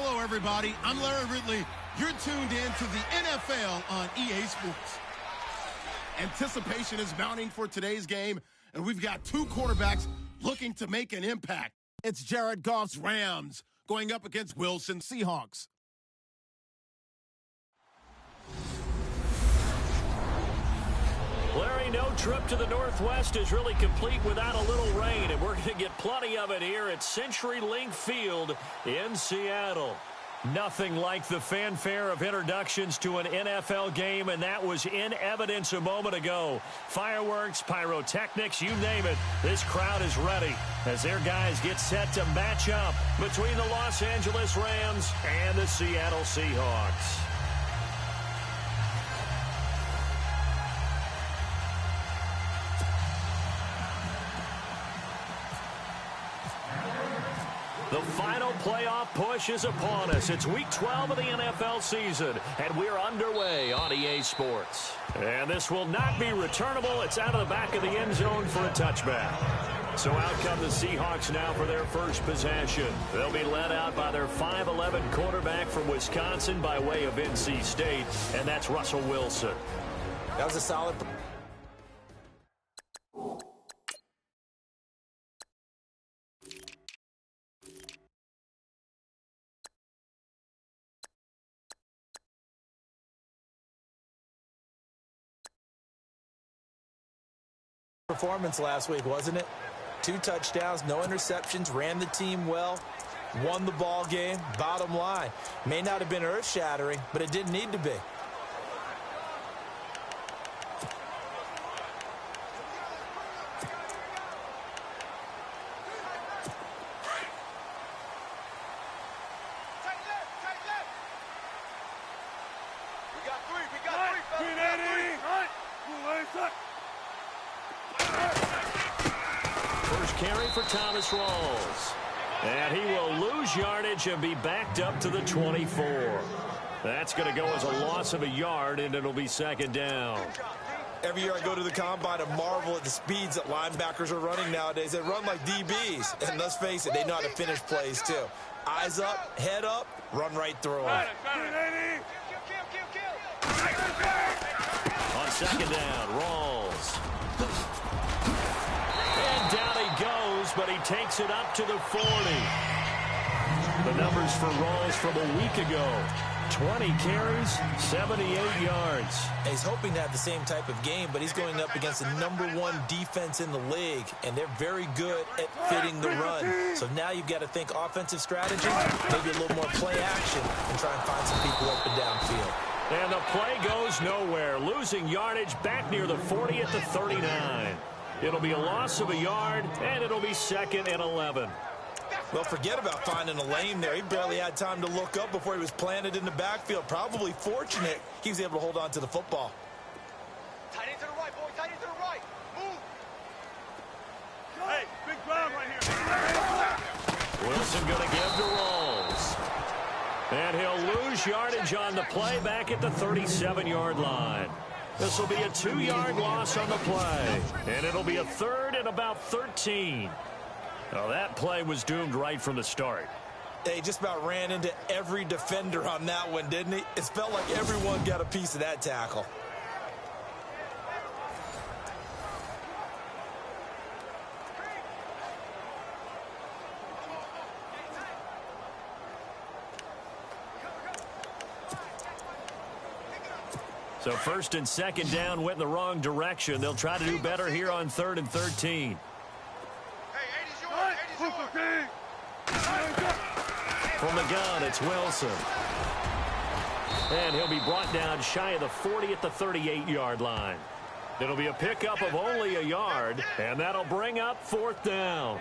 Hello, everybody. I'm Larry Ridley. You're tuned in to the NFL on EA Sports. Anticipation is mounting for today's game, and we've got two quarterbacks looking to make an impact. It's Jared Goff's Rams going up against Wilson's Seahawks. Larry, no trip to the Northwest is really complete without a little rain, and we're going to get plenty of it here at CenturyLink Field in Seattle. Nothing like the fanfare of introductions to an NFL game, and that was in evidence a moment ago. Fireworks, pyrotechnics, you name it. This crowd is ready as their guys get set to match up between the Los Angeles Rams and the Seattle Seahawks. The final playoff push is upon us. It's Week 12 of the NFL season, and we're underway on EA Sports. And this will not be returnable. It's out of the back of the end zone for a touchback. So out come the Seahawks now for their first possession. They'll be led out by their 5'11 quarterback from Wisconsin by way of NC State, and that's Russell Wilson. That was a solid performance last week, wasn't it? 2 touchdowns, no interceptions, ran the team well, won the ball game. Bottom line, may not have been earth-shattering, but it didn't need to be. Carry for Thomas Rawls. And he will lose yardage and be backed up to the 24. That's going to go as a loss of a yard, and it'll be second down. Every year I go to the combine and marvel at the speeds that linebackers are running nowadays. They run like DBs. And let's face it, they know how to finish plays too. Eyes up, head up, run right through them. On second down, Rawls. And down he goes, but he takes it up to the 40. The numbers for Rawls from a week ago. 20 carries, 78 yards. He's hoping to have the same type of game, but he's going up against the #1 defense in the league, and they're very good at fitting the run. So now you've got to think offensive strategy, maybe a little more play action, and try and find some people up and downfield. And the play goes nowhere, losing yardage back near the 40 at the 39. It'll be a loss of a yard, and it'll be second and 11. Well, forget about finding a lane there. He barely had time to look up before he was planted in the backfield. Probably fortunate he was able to hold on to the football. Tight end to the right, boy. Tight end to the right. Move. Hey, big drive right here. Wilson going to give to Rawls. And he'll lose yardage on the play back at the 37-yard line. This will be a 2-yard loss on the play. And it'll be a third and about 13. Well, that play was doomed right from the start. He just about ran into every defender on that one, didn't he? It felt like everyone got a piece of that tackle. So first and second down went in the wrong direction. They'll try to do better here on 3rd and 13. From the gun, it's Wilson. And he'll be brought down shy of the 40 at the 38-yard line. It'll be a pickup of only a yard, and that'll bring up 4th down.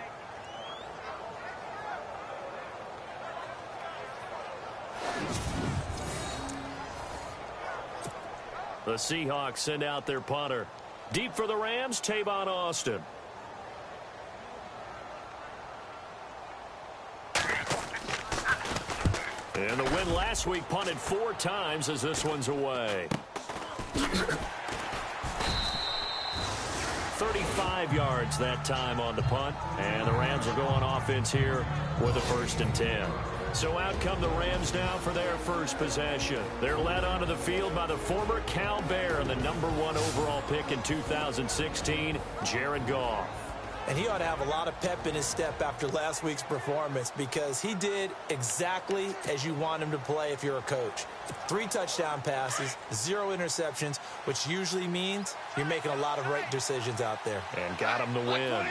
The Seahawks send out their punter. Deep for the Rams, Tavon Austin. And the win last week punted 4 times as this one's away. 35 yards that time on the punt. And the Rams will go on offense here with a 1st and 10. So out come the Rams now for their first possession. They're led onto the field by the former Cal Bear and the #1 overall pick in 2016, Jared Goff. And he ought to have a lot of pep in his step after last week's performance because he did exactly as you want him to play if you're a coach. 3 touchdown passes, 0 interceptions, which usually means you're making a lot of right decisions out there. And got him to win.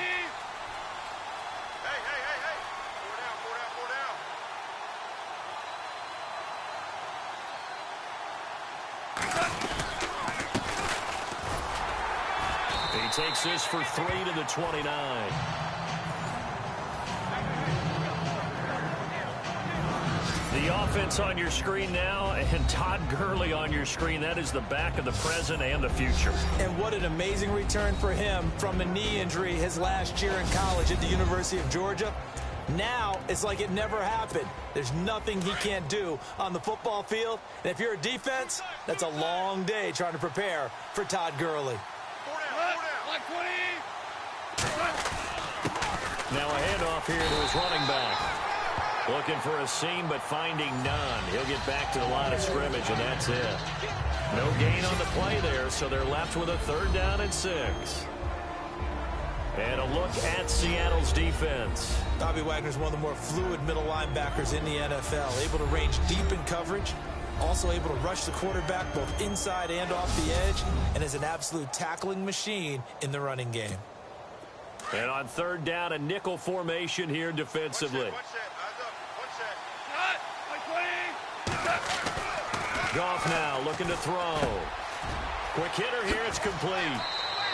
He takes this for 3 to the 29. The offense on your screen now, and Todd Gurley on your screen. That is the back of the present and the future. And what an amazing return for him from a knee injury his last year in college at the University of Georgia. Now it's like it never happened. There's nothing he can't do on the football field. And if you're a defense, that's a long day trying to prepare for Todd Gurley. Now a handoff here to his running back. Looking for a seam, but finding none. He'll get back to the line of scrimmage, and that's it. No gain on the play there, so they're left with a 3rd down and 6. And a look at Seattle's defense. Bobby Wagner's one of the more fluid middle linebackers in the NFL, able to range deep in coverage, also able to rush the quarterback both inside and off the edge, and is an absolute tackling machine in the running game. And on 3rd down, a nickel formation here defensively. Goff now looking to throw. Quick hitter here, it's complete.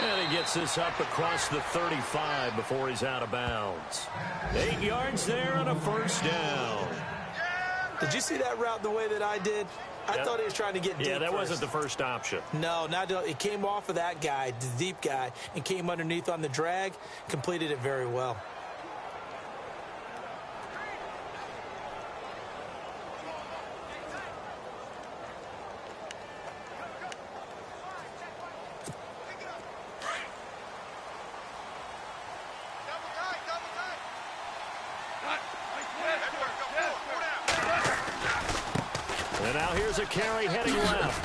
And he gets this up across the 35 before he's out of bounds. 8 yards there on a 1st down. Did you see that route the way that I did? I thought he was trying to get deep. Yeah, that first. wasn't the first option. No, it came off of that guy, the deep guy, and came underneath on the drag, completed it very well. And now here's a carry heading left.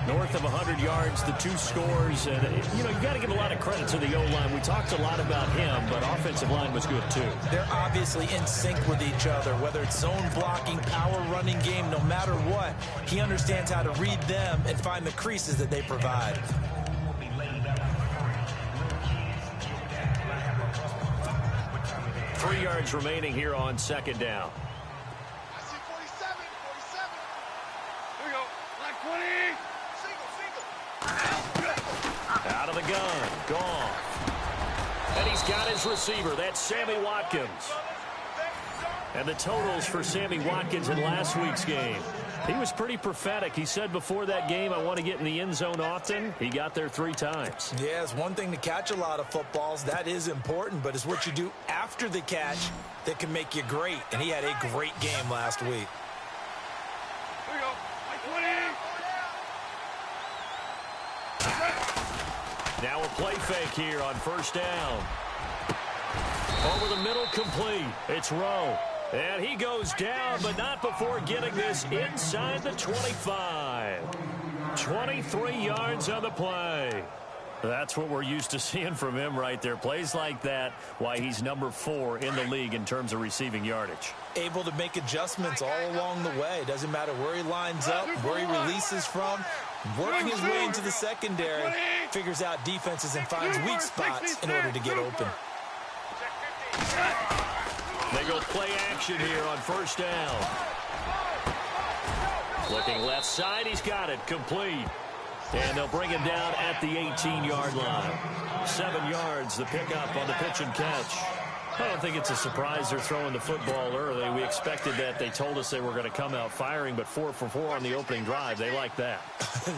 North of 100 yards, the 2 scores. And, you got to give a lot of credit to the O-line. We talked a lot about him, but offensive line was good, too. They're obviously in sync with each other, whether it's zone blocking, power running game, no matter what. He understands how to read them and find the creases that they provide. Three yards remaining here on 2nd down. I see 47. Here we go. Line 20. Out of the gun. Gone. And he's got his receiver. That's Sammy Watkins. And the totals for Sammy Watkins in last week's game. He was pretty prophetic. He said before that game, I want to get in the end zone often. He got there 3 times. Yeah, it's one thing to catch a lot of footballs. That is important, but it's what you do after the catch that can make you great. And he had a great game last week. Here we go. Line 20. Now a play fake here on 1st down. Over the middle, complete. It's Rowe. And he goes down, but not before getting this inside the 25. 23 yards on the play. That's what we're used to seeing from him right there. Plays like that, why he's number 4 in the league in terms of receiving yardage. Able to make adjustments all along the way. Doesn't matter where he lines up, where he releases from. Working his way into the secondary, figures out defenses and finds weak spots in order to get open. They go play action here on 1st down. Looking left side, he's got it, complete. And they'll bring him down at the 18-yard line. 7 yards, the pickup on the pitch and catch. I don't think it's a surprise they're throwing the football early. We expected that. They told us they were going to come out firing, but 4 for 4 on the opening drive. They like that.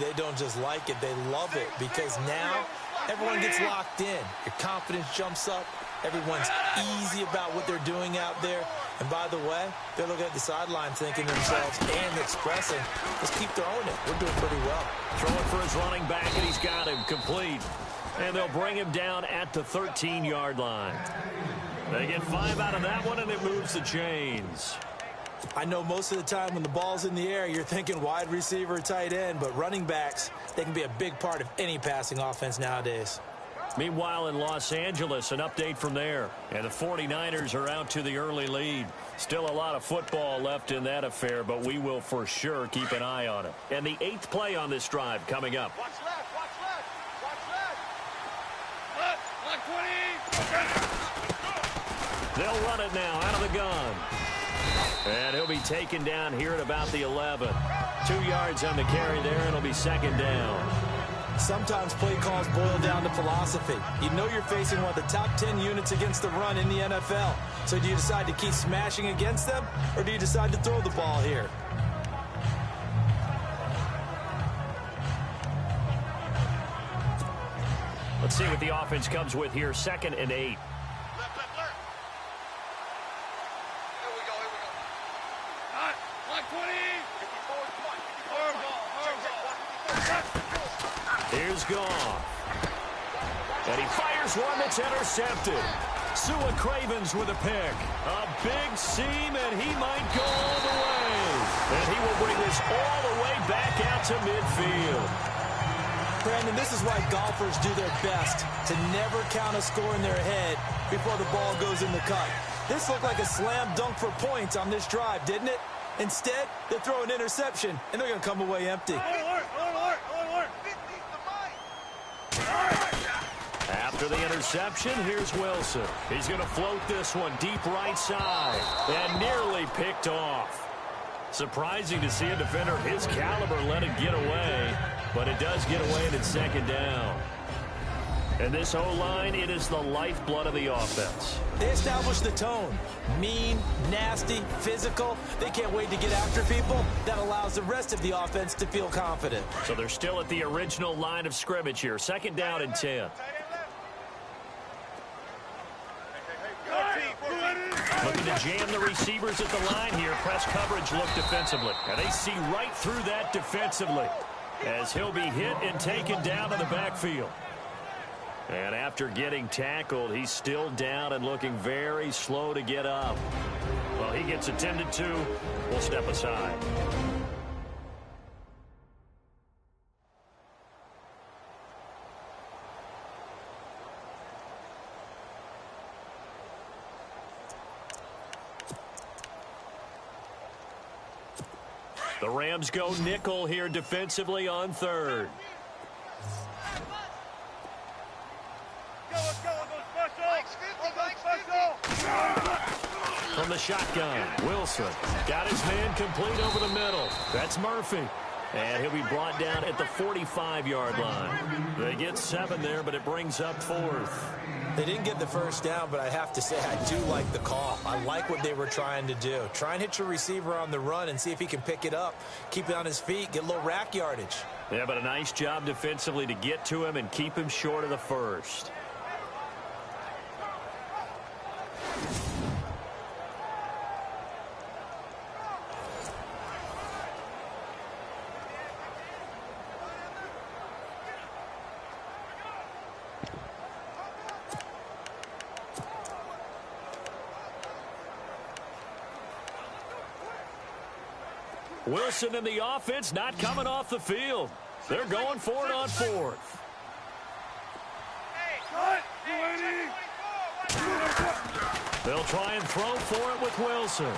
They don't just like it, they love it, because now everyone gets locked in. Your confidence jumps up. Everyone's easy about what they're doing out there. And by the way, they're looking at the sideline thinking to themselves and expressing, let's keep throwing it. We're doing pretty well. Throwing for his running back, and he's got him complete. And they'll bring him down at the 13-yard line. They get 5 out of that one, and it moves the chains. I know most of the time when the ball's in the air, you're thinking wide receiver, tight end, but running backs, they can be a big part of any passing offense nowadays. Meanwhile, in Los Angeles, an update from there. And the 49ers are out to the early lead. Still a lot of football left in that affair, but we will for sure keep an eye on it. And the 8th play on this drive coming up. Watch left, watch left, watch left. Left, 20. They'll run it now out of the gun. And he'll be taken down here at about the 11. 2 yards on the carry there, and it'll be 2nd down. Sometimes play calls boil down to philosophy. You know you're facing one of the top 10 units against the run in the NFL. So do you decide to keep smashing against them, or do you decide to throw the ball here? Let's see what the offense comes with here. 2nd and 8. Left, left, left. Here we go, here we go. Hot, like 20. 54, Here's Goff. And he fires one that's intercepted. Sua Cravens with a pick. A big seam, and he might go all the way. And he will bring this all the way back out to midfield. Brandon, this is why golfers do their best to never count a score in their head before the ball goes in the cut. This looked like a slam dunk for points on this drive, didn't it? Instead, they throw an interception, and they're going to come away empty. After the interception, here's Wilson. He's going to float this one deep right side and nearly picked off. Surprising to see a defender of his caliber let it get away, but it does get away and it's 2nd down. And this O-line, it is the lifeblood of the offense. They establish the tone. Mean, nasty, physical. They can't wait to get after people. That allows the rest of the offense to feel confident. So they're still at the original line of scrimmage here. 2nd down and 10. Looking to jam the receivers at the line here. Press coverage look defensively. And they see right through that defensively as he'll be hit and taken down in the backfield. And after getting tackled, he's still down and looking very slow to get up. Well, he gets attended to. We'll step aside. The Rams go nickel here defensively on 3rd. From the shotgun, Wilson got his man complete over the middle. That's Murphy. And he'll be brought down at the 45-yard line. They get 7 there, but it brings up 4th. They didn't get the first down, but I have to say I do like the call. I like what they were trying to do. Try and hit your receiver on the run and see if he can pick it up. Keep it on his feet, get a little rack yardage. Yeah, but a nice job defensively to get to him and keep him short of the first. Wilson and the offense not coming off the field. They're going for it on 4th. They'll try and throw for it with Wilson.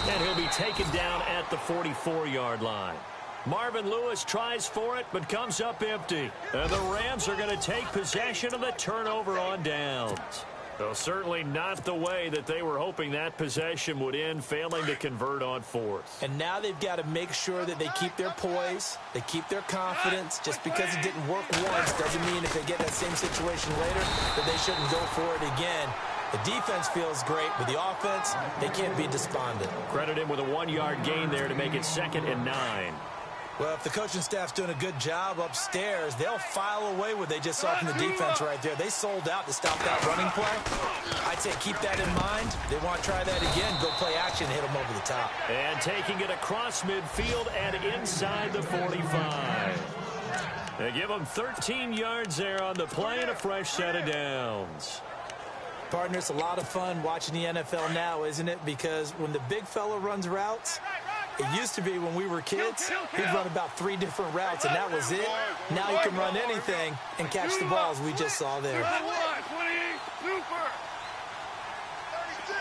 And he'll be taken down at the 44-yard line. Marvin Lewis tries for it, but comes up empty. And the Rams are going to take possession of the turnover on downs. Though certainly not the way that they were hoping that possession would end, failing to convert on 4th. And now they've got to make sure that they keep their poise, they keep their confidence. Just because it didn't work once doesn't mean if they get that same situation later that they shouldn't go for it again. The defense feels great, but the offense, they can't be despondent. Credit him with a 1-yard gain there to make it 2nd and 9. Well, if the coaching staff's doing a good job upstairs, they'll file away what they just saw from the defense right there. They sold out to stop that running play. I'd say keep that in mind. They want to try that again, go play action, hit them over the top. And taking it across midfield and inside the 45. They give them 13 yards there on the play and a fresh set of downs. Partner, it's a lot of fun watching the NFL now, isn't it? Because when the big fella runs routes, it used to be when we were kids, he'd run about 3 different routes, and that was it. Now he can run anything and catch the balls we just saw there. 28, super. 36.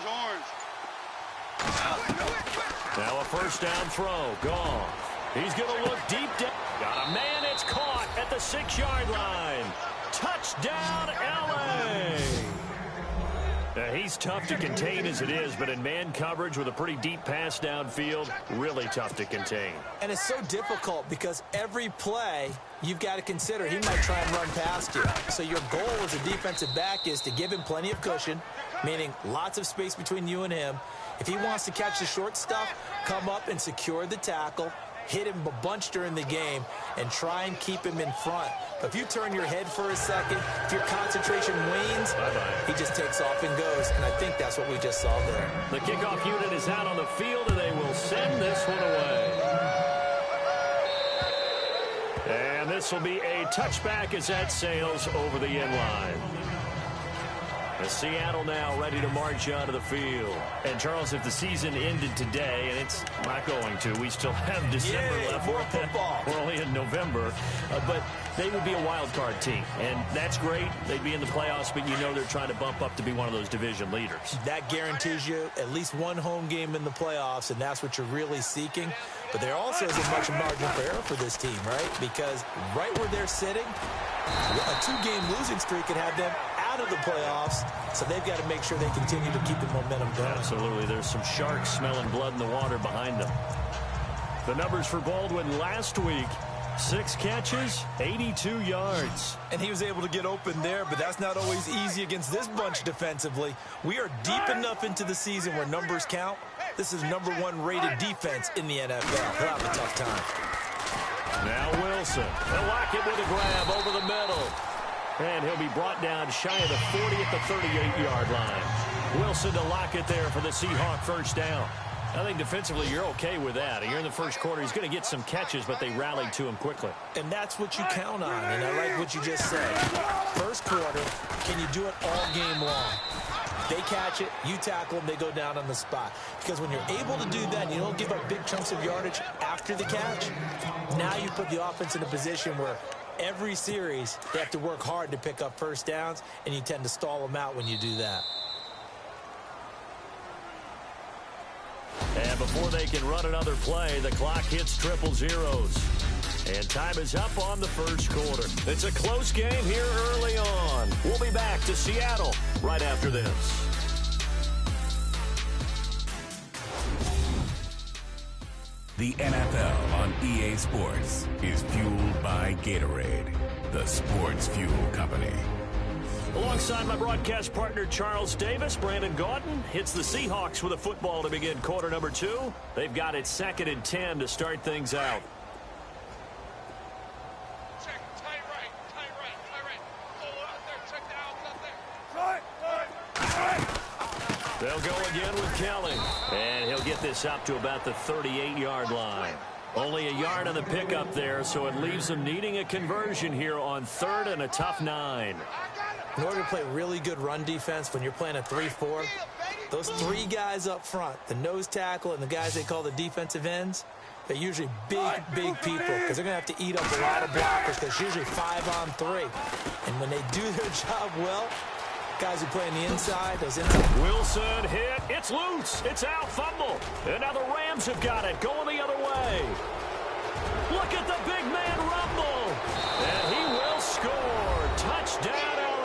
Orange. Now a first down throw. Gone. He's going to look deep down. Got a man. It's caught at the 6-yard line. Touchdown, L.A. He's tough to contain as it is, but in man coverage with a pretty deep pass downfield, really tough to contain. And it's so difficult because every play you've got to consider he might try and run past you. So your goal as a defensive back is to give him plenty of cushion, meaning lots of space between you and him. If he wants to catch the short stuff, come up and secure the tackle, hit him a bunch during the game, and try and keep him in front. But if you turn your head for a second, if your concentration wanes, he just takes off and goes. And I think that's what we just saw there. The kickoff unit is out on the field, and they will send this one away. And this will be a touchback as that sails over the end line. Seattle now ready to march onto the field. And, Charles, if the season ended today, and it's not going to, we still have December left. More football. We're only in November. But they would be a wild card team. And that's great. They'd be in the playoffs, but you know they're trying to bump up to be one of those division leaders. That guarantees you at least one home game in the playoffs, and that's what you're really seeking. But there also isn't much margin for error for this team, right? Because right where they're sitting, a 2-game losing streak could have them out of the playoffs, so they've got to make sure they continue to keep the momentum going. Absolutely. There's some sharks smelling blood in the water behind them. The numbers for Baldwin last week: 6 catches, 82 yards. And he was able to get open there, but that's not always easy against this bunch defensively. We are deep enough into the season where numbers count. This is #1 rated defense in the NFL. He'll have a tough time. Now Wilson. They'll lock it with a grab over the middle. And he'll be brought down shy of the 40 at the 38-yard line. Wilson to lock it there for the Seahawk first down. I think defensively you're okay with that. You're in the first quarter. He's going to get some catches, but they rallied to him quickly. And that's what you count on, and I like what you just said. First quarter, can you do it all game long? They catch it, you tackle them, they go down on the spot. Because when you're able to do that, and you don't give up big chunks of yardage after the catch, now you put the offense in a position where every series they have to work hard to pick up first downs, and you tend to stall them out when you do that. And before they can run another play, the clock hits 000. And time is up on the first quarter. It's a close game here early on. We'll be back to Seattle right after this. The NFL on EA Sports is fueled by Gatorade, the sports fuel company. Alongside my broadcast partner, Charles Davis, Brandon Gaudin hits the Seahawks with a football to begin quarter number 2. They've got it 2nd and 10 to start things out. Check, tight right. Solo out there, check the outs out there. They'll go again with Kelly. And he'll get this up to about the 38-yard line. Only a yard on the pickup there, so it leaves them needing a conversion here on 3rd and a tough 9. In order to play really good run defense when you're playing a 3-4, those 3 guys up front, the nose tackle and the guys they call the defensive ends, they're usually big people because they're going to have to eat up a lot of blockers because it's usually 5-on-3. And when they do their job well, guys who play on the inside, those inside. Wilson hit. It's loose. It's out. Fumble. And now the Rams have got it. Going the other way. Look at the big man rumble. And he will score. Touchdown, L.A.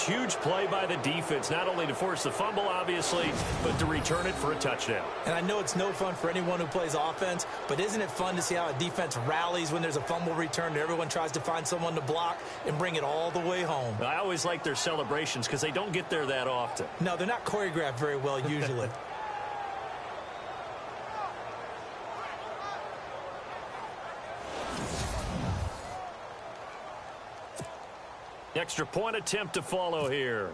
Huge play by the defense. Not only to force the fumble, obviously, but to return it for a touchdown. And I know it's no fun for anyone who plays offense, but isn't it fun to see how a defense rallies when there's a fumble return and everyone tries to find someone to block and bring it all the way home? I always like their celebrations because they don't get there that often. No, they're not choreographed very well usually. Extra point attempt to follow here.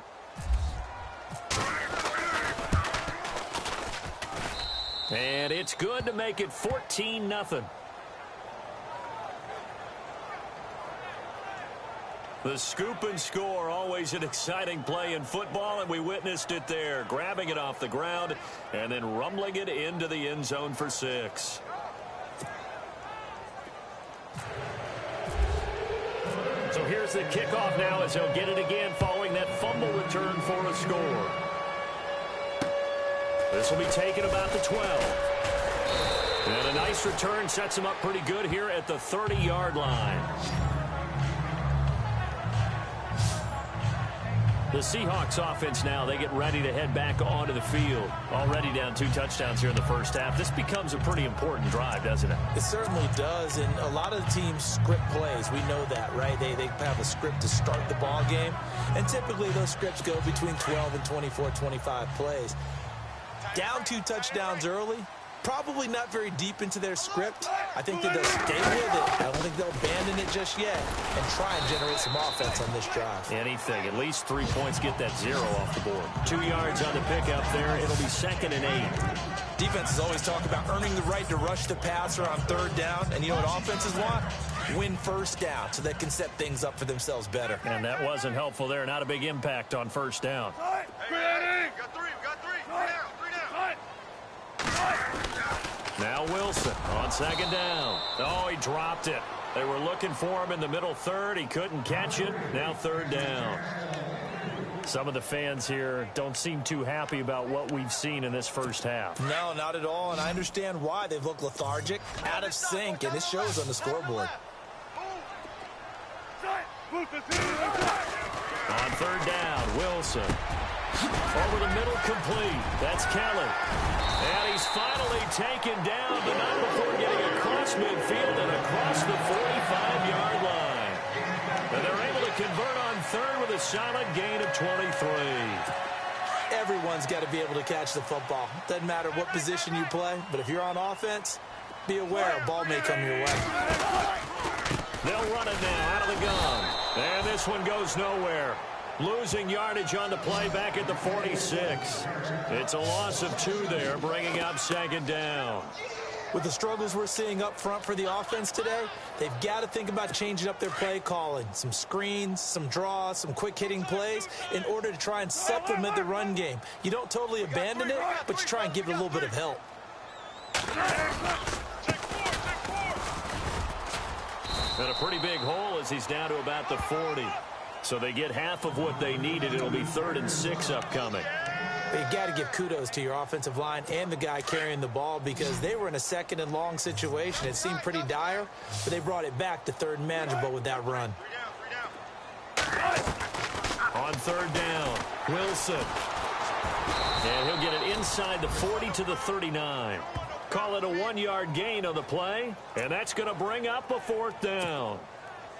And it's good to make it 14-0. The scoop and score, always an exciting play in football, and we witnessed it there, grabbing it off the ground and then rumbling it into the end zone for 6. So here's the kickoff now as he'll get it again following that fumble return for a score. This will be taken about the 12. And a nice return sets him up pretty good here at the 30-yard line. The Seahawks offense now, they get ready to head back onto the field. Already down 2 touchdowns here in the first half. This becomes a pretty important drive, doesn't it? It certainly does, and a lot of the teams script plays. We know that, right? They have a script to start the ball game, and typically those scripts go between 12 and 24, 25 plays. Down 2 touchdowns early, probably not very deep into their script. I think that they'll stay with it. I don't think they'll abandon it just yet and try and generate some offense on this drive. Anything. At least 3 points, get that 0 off the board. 2 yards on the pickup there. It'll be 2nd and 8. Defenses always talk about earning the right to rush the passer on 3rd down. And you know what offenses want? Win 1st down so they can set things up for themselves better. And that wasn't helpful there. Not a big impact on 1st down. Hey, we got 3. We got 3. 3 down. Now Wilson on 2nd down. Oh, he dropped it. They were looking for him in the middle 3rd. He couldn't catch it. Now 3rd down. Some of the fans here don't seem too happy about what we've seen in this first half. No, not at all, and I understand why. They've looked lethargic, out of sync, and it shows on the scoreboard. On 3rd down, Wilson. Over the middle, complete. That's Kelly. And he's finally taken down, but not before getting across midfield and across the 45-yard line. And they're able to convert on 3rd with a solid gain of 23. Everyone's got to be able to catch the football. Doesn't matter what position you play, but if you're on offense, be aware a ball may come your way. They'll run it now out of the gun. And this one goes nowhere. Losing yardage on the play back at the 46. It's a loss of 2 there, bringing up 2nd down. With the struggles we're seeing up front for the offense today, they've got to think about changing up their play calling. Some screens, some draws, some quick-hitting plays in order to try and supplement the run game. You don't totally abandon it, but you try and give it a little bit of help. And a pretty big hole as he's down to about the 40. So they get half of what they needed. It'll be 3rd and 6 upcoming. But you got to give kudos to your offensive line and the guy carrying the ball because they were in a 2nd and long situation. It seemed pretty dire, but they brought it back to 3rd and manageable with that run. On 3rd down, Wilson. And he'll get it inside the 40 to the 39. Call it a 1-yard gain on the play, and that's going to bring up a 4th down.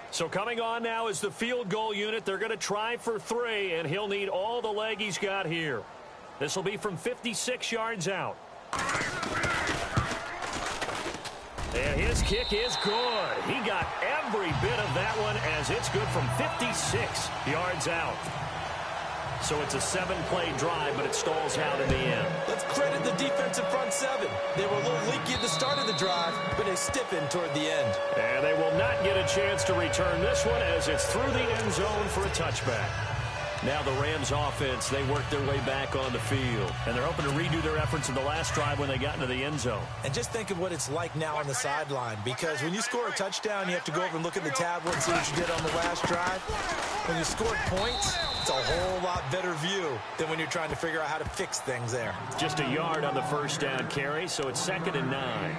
So coming on now is the field goal unit. They're going to try for 3, and he'll need all the leg he's got here. This will be from 56 yards out. And his kick is good. He got every bit of that one as it's good from 56 yards out. So it's a 7-play drive, but it stalls out in the end. Let's credit the defensive front 7. They were a little leaky at the start of the drive, but they stiffened toward the end. And they will not get a chance to return this one as it's through the end zone for a touchback. Now the Rams offense, they work their way back on the field. And they're hoping to redo their efforts in the last drive when they got into the end zone. And just think of what it's like now on the sideline. Because when you score a touchdown, you have to go over and look at the tablet and see what you did on the last drive. When you scored points, it's a whole lot better view than when you're trying to figure out how to fix things there. Just a yard on the 1st down carry, so it's 2nd and 9.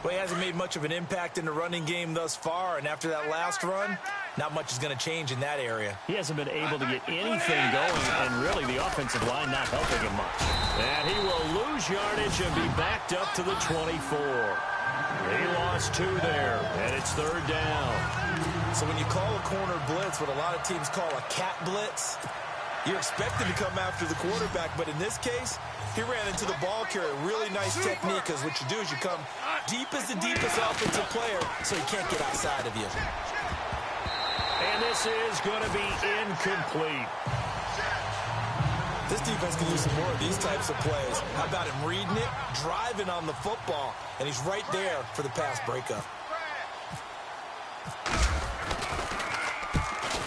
Well, he hasn't made much of an impact in the running game thus far, and after that last run, not much is going to change in that area. He hasn't been able to get anything going, and really the offensive line not helping him much. And he will lose yardage and be backed up to the 24. He lost 2 there, and it's 3rd down. So when you call a corner blitz, what a lot of teams call a cat blitz, you're expected to come after the quarterback, but in this case, he ran into the ball carrier. Really nice technique, because what you do is you come deep as the deepest offensive player, so he can't get outside of you. And this is going to be incomplete. This defense can use some more of these types of plays. How about him reading it, driving on the football, and he's right there for the pass breakup.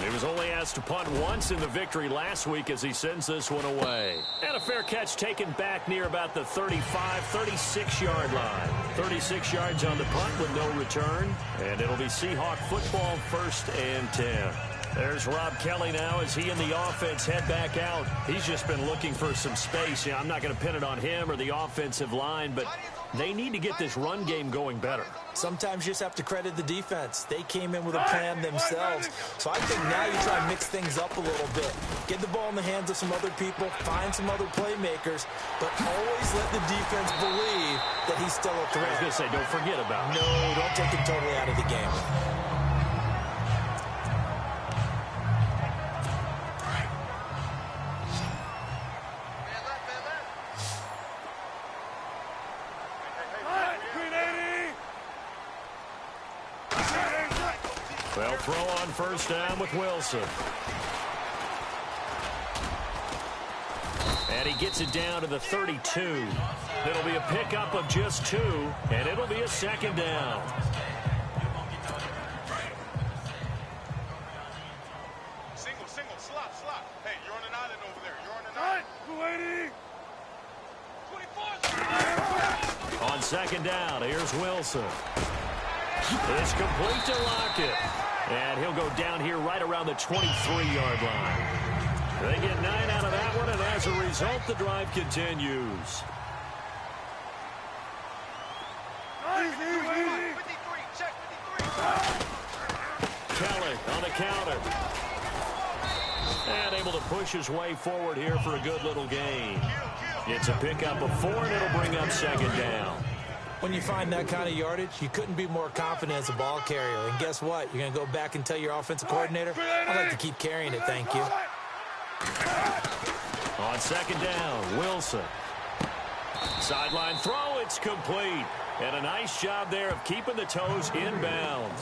He was only asked to punt once in the victory last week as he sends this one away. And a fair catch taken back near about the 35, 36-yard line. 36 yards on the punt with no return. And it'll be Seahawk football, 1st and 10. There's Rob Kelly now as he and the offense head back out. He's just been looking for some space. Yeah, I'm not going to pin it on him or the offensive line, but they need to get this run game going better. Sometimes you just have to credit the defense. They came in with a plan themselves. So I think now you try and mix things up a little bit. Get the ball in the hands of some other people, find some other playmakers, but always let the defense believe that he's still a threat. I was going to say, don't forget about it. No, don't take him totally out of the game. Well, throw on 1st down with Wilson. And he gets it down to the 32. It'll be a pickup of just 2, and it'll be a 2nd down. Single, slop. Hey, you're on an island over there. You're on an island. 24. On 2nd down, here's Wilson. It's complete to Lockett. And he'll go down here right around the 23-yard line. They get 9 out of that one, and as a result, the drive continues. 53, check 53. Kelly on the counter. And able to push his way forward here for a good little gain. It's a pickup of 4, and it'll bring up 2nd down. When you find that kind of yardage, you couldn't be more confident as a ball carrier. And guess what? You're going to go back and tell your offensive coordinator, I'd like to keep carrying it, thank you. On 2nd down, Wilson. Sideline throw, it's complete. And a nice job there of keeping the toes inbounds.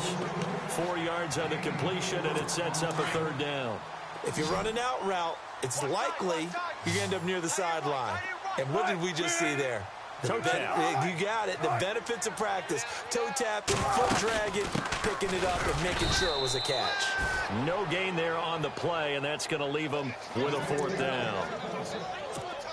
4 yards on the completion, and it sets up a 3rd down. If you're running out route, it's likely you're going to end up near the sideline. And what did we just see there? Toe tap. You got it. The benefits of practice. Toe tapping, foot dragging, picking it up, and making sure it was a catch. No gain there on the play, and that's going to leave them with a 4th down.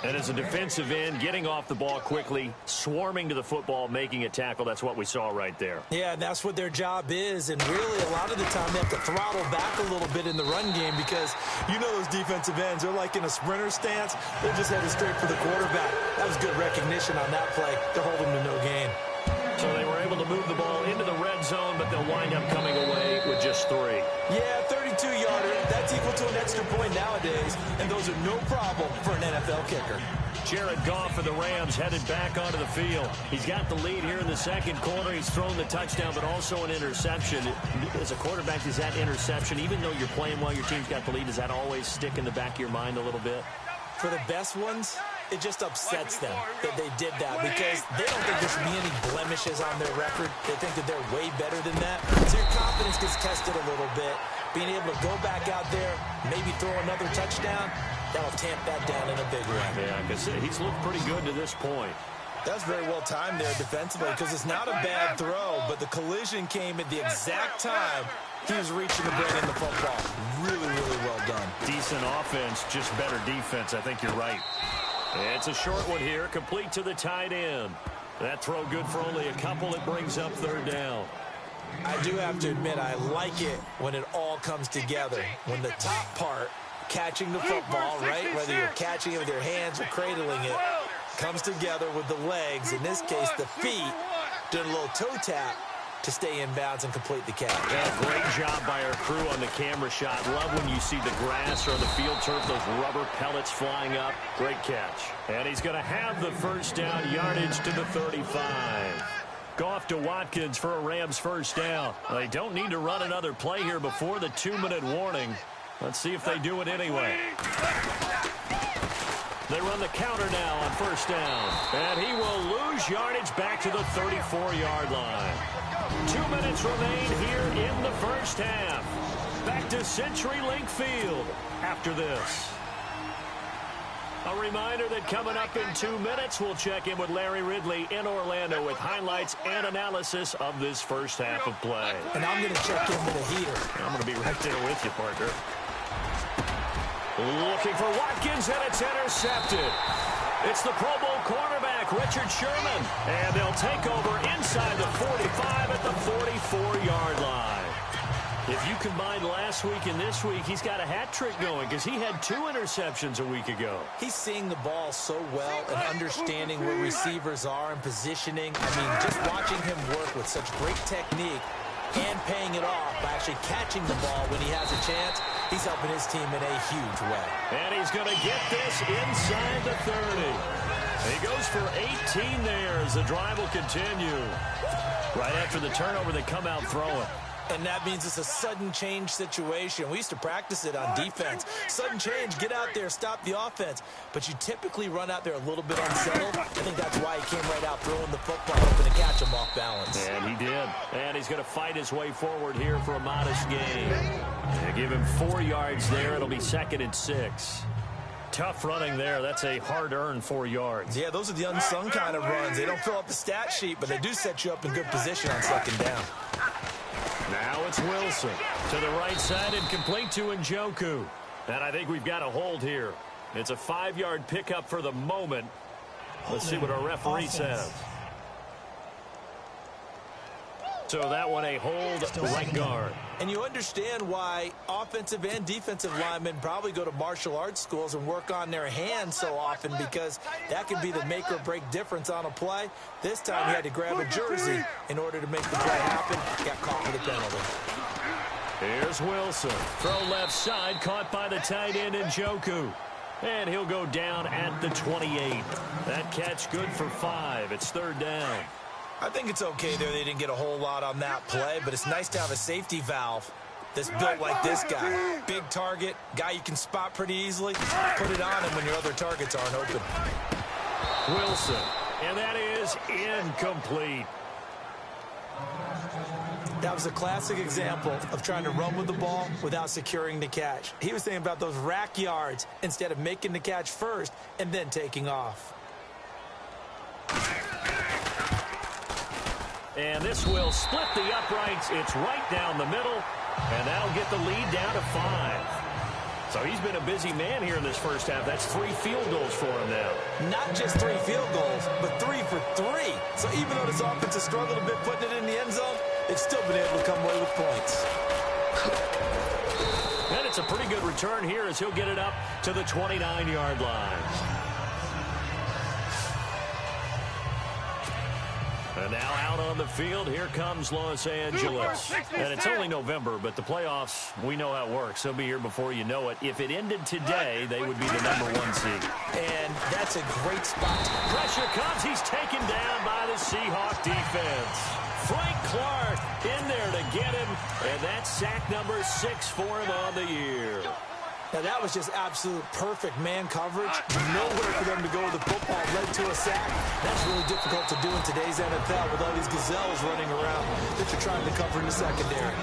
And as a defensive end, getting off the ball quickly, swarming to the football, making a tackle, that's what we saw right there. Yeah, and that's what their job is. And really, a lot of the time, they have to throttle back a little bit in the run game because you know those defensive ends, they're like in a sprinter stance. They're just headed straight for the quarterback. That was good recognition on that play. They're holding to no gain. So they were able to move the ball into the red zone, but they'll wind up coming away with just 3. Yeah, 32-yarder. That's equal to an extra point nowadays, and those are no problem for an NFL kicker. Jared Goff for the Rams headed back onto the field. He's got the lead here in the 2nd quarter. He's thrown the touchdown, but also an interception. As a quarterback, does that interception, even though you're playing while your team's got the lead, does that always stick in the back of your mind a little bit? For the best ones, it just upsets them that they did that because they don't think there should be any blemishes on their record. They think that they're way better than that. So your confidence gets tested a little bit. Being able to go back out there, maybe throw another touchdown, that'll tamp that down in a big way. Yeah, because he's looked pretty good to this point. That's very well timed there defensively because it's not a bad throw, but the collision came at the exact time he was reaching to bring in the football. Really, really well done. Decent offense, just better defense. I think you're right. It's a short one here, complete to the tight end. That throw good for only a couple. It brings up 3rd down. I do have to admit, I like it when it all comes together. When the top part, catching the football, right, whether you're catching it with your hands or cradling it, comes together with the legs, in this case the feet, doing a little toe tap to stay in bounds and complete the catch. Yeah, great job by our crew on the camera shot. Love when you see the grass or the field turf, those rubber pellets flying up. Great catch. And he's going to have the 1st down, yardage to the 35. Goff to Watkins for a Rams 1st down. They don't need to run another play here before the 2-minute warning. Let's see if they do it anyway. They run the counter now on 1st down. And he will lose yardage back to the 34-yard line. 2 minutes remain here in the 1st half. Back to CenturyLink Field after this. A reminder that coming up in 2 minutes, we'll check in with Larry Ridley in Orlando with highlights and analysis of this first half of play. And I'm going to check in with a heater. I'm going to be right there with you, partner. Looking for Watkins, and it's intercepted. It's the Pro Bowl cornerback, Richard Sherman. And they'll take over inside the 45 at the 44-yard line. If you combine last week and this week, he's got a hat trick going because he had 2 interceptions a week ago. He's seeing the ball so well and understanding where receivers are and positioning. I mean, just watching him work with such great technique and paying it off by actually catching the ball when he has a chance, he's helping his team in a huge way. And he's going to get this inside the 30. He goes for 18 there as the drive will continue. Right after the turnover, they come out throwing. And that means it's a sudden change situation. We used to practice it on defense. Sudden change, get out there, stop the offense. But you typically run out there a little bit unsettled. I think that's why he came right out throwing the football, hoping to catch him off balance. And he did. And he's going to fight his way forward here for a modest gain. They give him 4 yards there. It'll be 2nd and 6. Tough running there. That's a hard-earned 4 yards. Yeah, those are the unsung kind of runs. They don't fill up the stat sheet, but they do set you up in good position on 2nd down. Now it's Wilson to the right side and complete to Njoku. And I think we've got a hold here. It's a 5-yard pickup for the moment. Let's see what our referee says. So that one a hold right guard. And you understand why offensive and defensive linemen probably go to martial arts schools and work on their hands so often, because that can be the make or break difference on a play. This time he had to grab a jersey in order to make the play happen. Got caught for the penalty. Here's Wilson. Throw left side, caught by the tight end Njoku. And he'll go down at the 28. That catch good for 5. It's 3rd down. I think it's okay there. They didn't get a whole lot on that play, but it's nice to have a safety valve that's built like this guy. Big target, guy you can spot pretty easily. Put it on him when your other targets aren't open. Wilson, and that is incomplete. That was a classic example of trying to run with the ball without securing the catch. He was thinking about those rack yards instead of making the catch first and then taking off. And this will split the uprights. It's right down the middle, and that'll get the lead down to 5. So he's been a busy man here in this first half. That's 3 field goals for him now. Not just 3 field goals, but 3 for 3. So even though this offense has struggled a bit putting it in the end zone, they've still been able to come away with points. And it's a pretty good return here as he'll get it up to the 29-yard line. And now out on the field, here comes Los Angeles. And it's only November, but the playoffs, we know how it works. They'll be here before you know it. If it ended today, they would be the #1 seed. And that's a great spot. Pressure comes. He's taken down by the Seahawks defense. Frank Clark in there to get him. And that's sack number 6 for him on the year. Now, that was just absolute perfect man coverage. Nowhere for them to go with the football led to a sack. That's really difficult to do in today's NFL with all these gazelles running around that you're trying to cover in the secondary.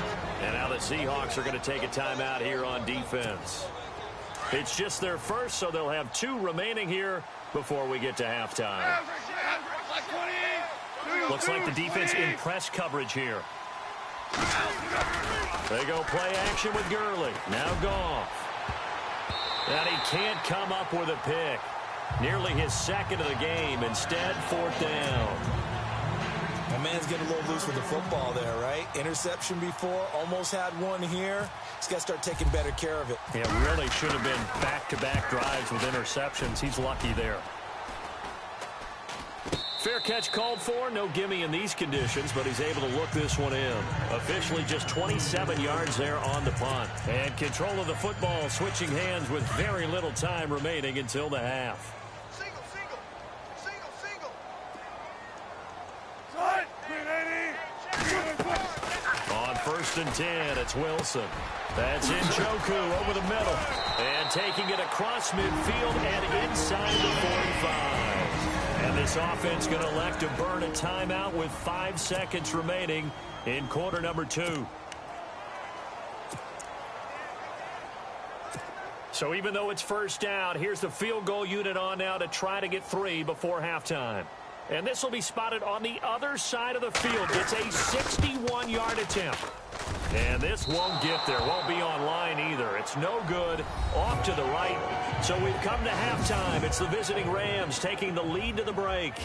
And now the Seahawks are going to take a timeout here on defense. It's just their first, so they'll have 2 remaining here before we get to halftime. Looks like the defense in press coverage here. They go play action with Gurley. Now Goff. And he can't come up with a pick. Nearly his 2nd of the game. Instead, 4th down. My man's getting a little loose with the football there, right? Interception before, almost had one here. He's got to start taking better care of it. It really should have been back-to-back drives with interceptions. He's lucky there. Fair catch called for. No gimme in these conditions, but he's able to look this one in. Officially just 27 yards there on the punt. And control of the football switching hands with very little time remaining until the half. Single, single. Single, single. On 1st and 10, it's Wilson. That's Njoku over the middle. And taking it across midfield and inside the 45. And this offense going to elect to burn a timeout with 5 seconds remaining in quarter number 2. So even though it's first down, here's the field goal unit on now to try to get 3 before halftime. And this will be spotted on the other side of the field. It's a 61-yard attempt. And this won't get there. Won't be on line either. It's no good. Off to the right. So we've come to halftime. It's the visiting Rams taking the lead to the break.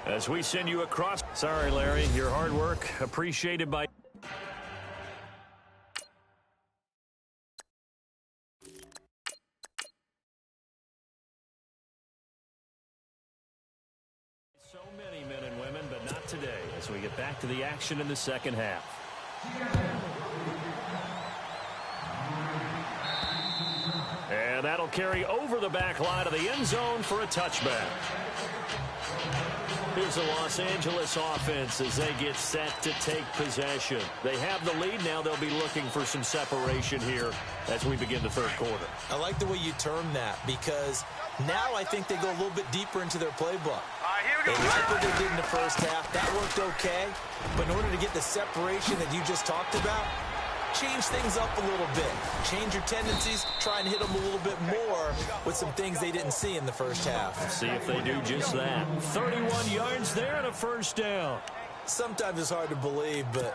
As we send you across. Sorry, Larry. Your hard work appreciated by... So many men and women, but not today as we get back to the action in the second half. And that'll carry over the back line of the end zone for a touchback. Here's the Los Angeles offense as they get set to take possession. They have the lead now. They'll be looking for some separation here as we begin the third quarter. I like the way you term that because now I think they go a little bit deeper into their playbook. They like what they did in the first half. That worked okay. But in order to get the separation that you just talked about, change things up a little bit. Change your tendencies. Try and hit them a little bit more with some things they didn't see in the first half. See if they do just that. 31 yards there and a first down. Sometimes it's hard to believe, but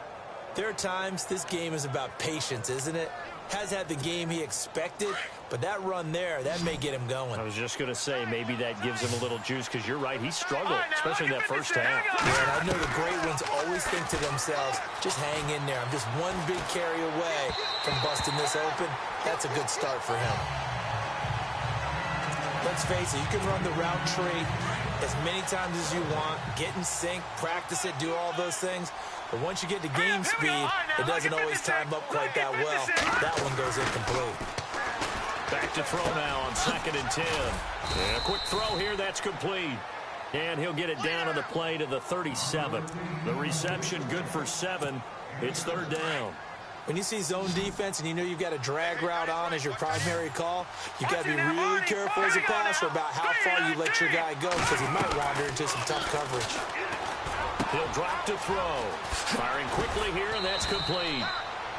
there are times this game is about patience, isn't it? Has had the game he expected, but that run there, that may get him going. I was just going to say, maybe that gives him a little juice because you're right, he struggled, especially in that first half. Yeah, and I know the great ones always think to themselves, just hang in there. I'm just one big carry away from busting this open. That's a good start for him. Let's face it, you can run the route tree as many times as you want, get in sync, practice it, do all those things. But once you get to game speed, it doesn't always time up quite that well. That one goes incomplete. Back to throw now on 2nd and 10. And a quick throw here, that's complete. And he'll get it down on the play to the 37. The reception good for 7. It's 3rd down. When you see zone defense and you know you've got a drag route on as your primary call, you've got to be really careful as a passer about how far you let your guy go because he might wander into some tough coverage. He'll drop to throw. Firing quickly here, and that's complete.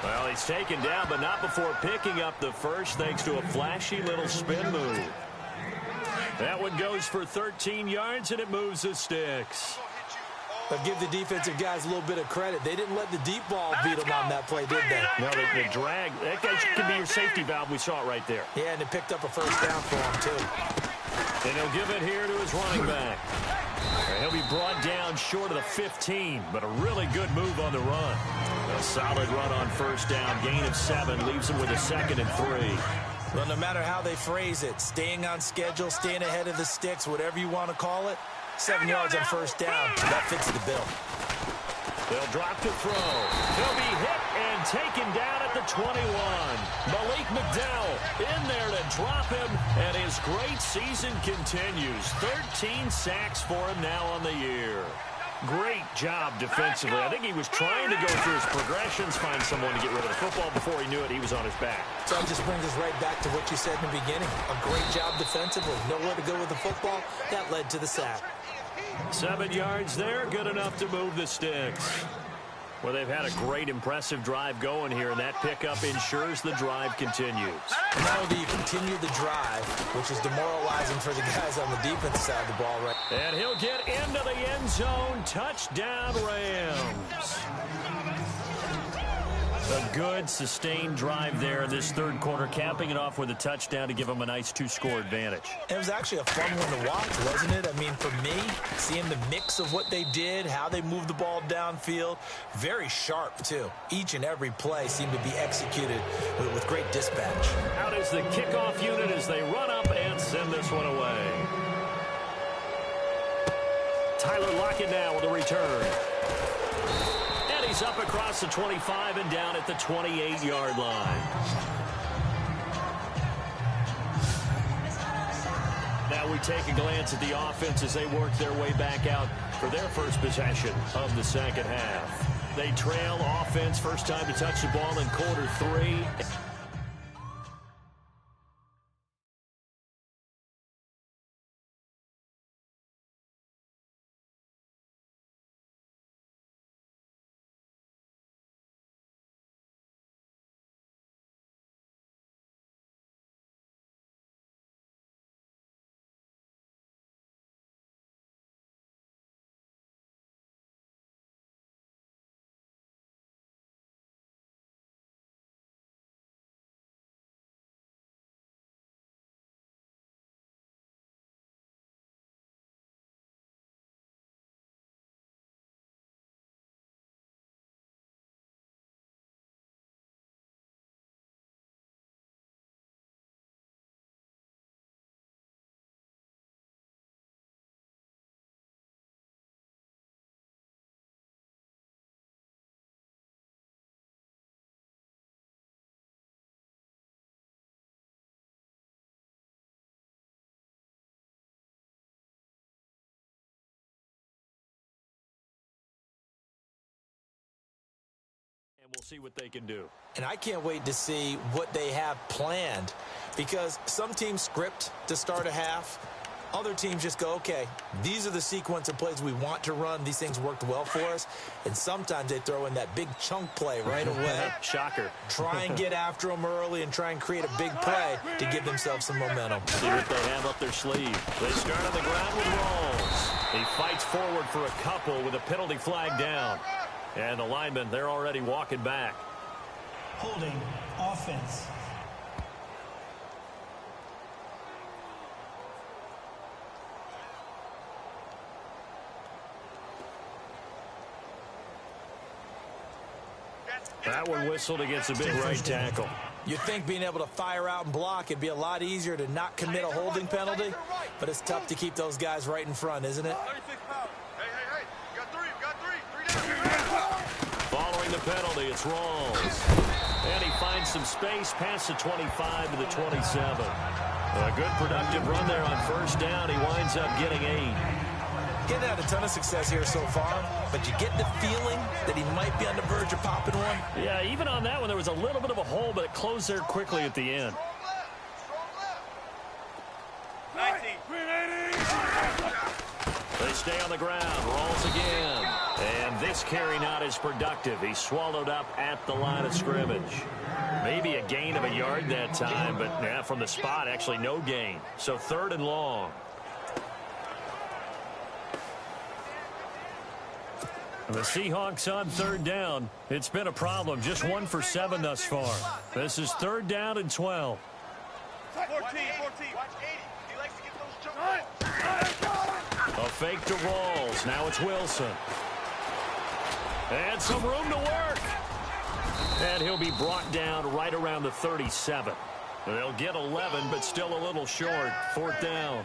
Well, he's taken down, but not before picking up the first thanks to a flashy little spin move. That one goes for 13 yards, and it moves the sticks. But give the defensive guys a little bit of credit. They didn't let the deep ball beat them on that play, did they? No, the drag, that guy can be your safety valve. We saw it right there. Yeah, and they picked up a first down for him, too. And he'll give it here to his running back. He'll be brought down short of the 15, but a really good move on the run. A solid run on first down. Gain of 7 leaves him with a 2nd and 3. Well, no matter how they phrase it, staying on schedule, staying ahead of the sticks, whatever you want to call it, 7 yards on first down. That fits the bill. They'll drop to throw. He'll be hit and taken down at the 21. Malik McDowell in there to drop him, and his great season continues. 13 sacks for him now on the year. Great job defensively. I think he was trying to go through his progressions, find someone to get rid of the football. Before he knew it, he was on his back. So that just brings us right back to what you said in the beginning. A great job defensively. Nowhere to go with the football. That led to the sack. 7 yards there, good enough to move the sticks. Well, they've had a great, impressive drive going here, and that pickup ensures the drive continues. Not only do you continue the drive, which is demoralizing for the guys on the defense side of the ball, right? And he'll get into the end zone. Touchdown, Rams. A good, sustained drive there in this third quarter, capping it off with a touchdown to give them a nice 2-score advantage. It was actually a fun one to watch, wasn't it? I mean, for me, seeing the mix of what they did, how they moved the ball downfield, very sharp, too. Each and every play seemed to be executed with great dispatch. Out is the kickoff unit as they run up and send this one away. Tyler Lockett now with a return. He's up across the 25 and down at the 28-yard line. Now we take a glance at the offense as they work their way back out for their first possession of the second half. They trail offense, first time to touch the ball in quarter 3. We'll see what they can do. And I can't wait to see what they have planned, because some teams script to start a half. Other teams just go, okay, these are the sequence of plays we want to run. These things worked well for us. And sometimes they throw in that big chunk play right away. Shocker. Try and get after them early and try and create a big play to give themselves some momentum. See what they have up their sleeve. They start on the ground with Rawls. He fights forward for a couple with a penalty flag down. And the linemen, they're already walking back. Holding offense. That one whistled against a big right tackle. You'd think being able to fire out and block, it'd be a lot easier to not commit a holding penalty, but it's tough to keep those guys right in front, isn't it? Hey, you got three down. Following the penalty, it's Rawls. And he finds some space past the 25 to the 27. A good productive run there on first down. He winds up getting 8. Getting had a ton of success here so far, but you get the feeling that he might be on the verge of popping one. Yeah, even on that one, there was a little bit of a hole, but it closed there quickly at the end. 19. They stay on the ground. Rolls again. And this carry not as productive. He swallowed up at the line of scrimmage. Maybe a gain of a yard that time, but yeah, from the spot, actually no gain. So 3rd and long. The Seahawks on 3rd down. It's been a problem. Just 1 for 7 thus far. This is 3rd down and 12. 14. Watch 80. He likes to get those jump balls. A fake to Rawls. Now it's Wilson. And some room to work. And he'll be brought down right around the 37. They'll get 11, but still a little short. 4th down.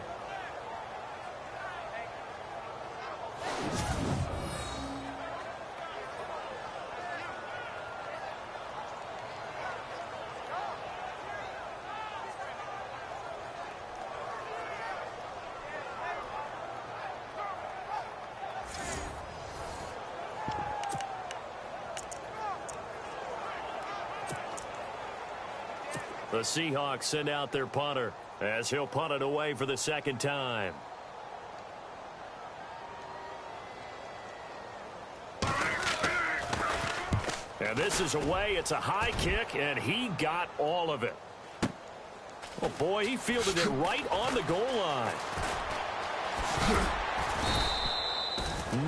The Seahawks send out their punter as he'll punt it away for the 2nd time. And this is away. It's a high kick, and he got all of it. Oh, boy, he fielded it right on the goal line.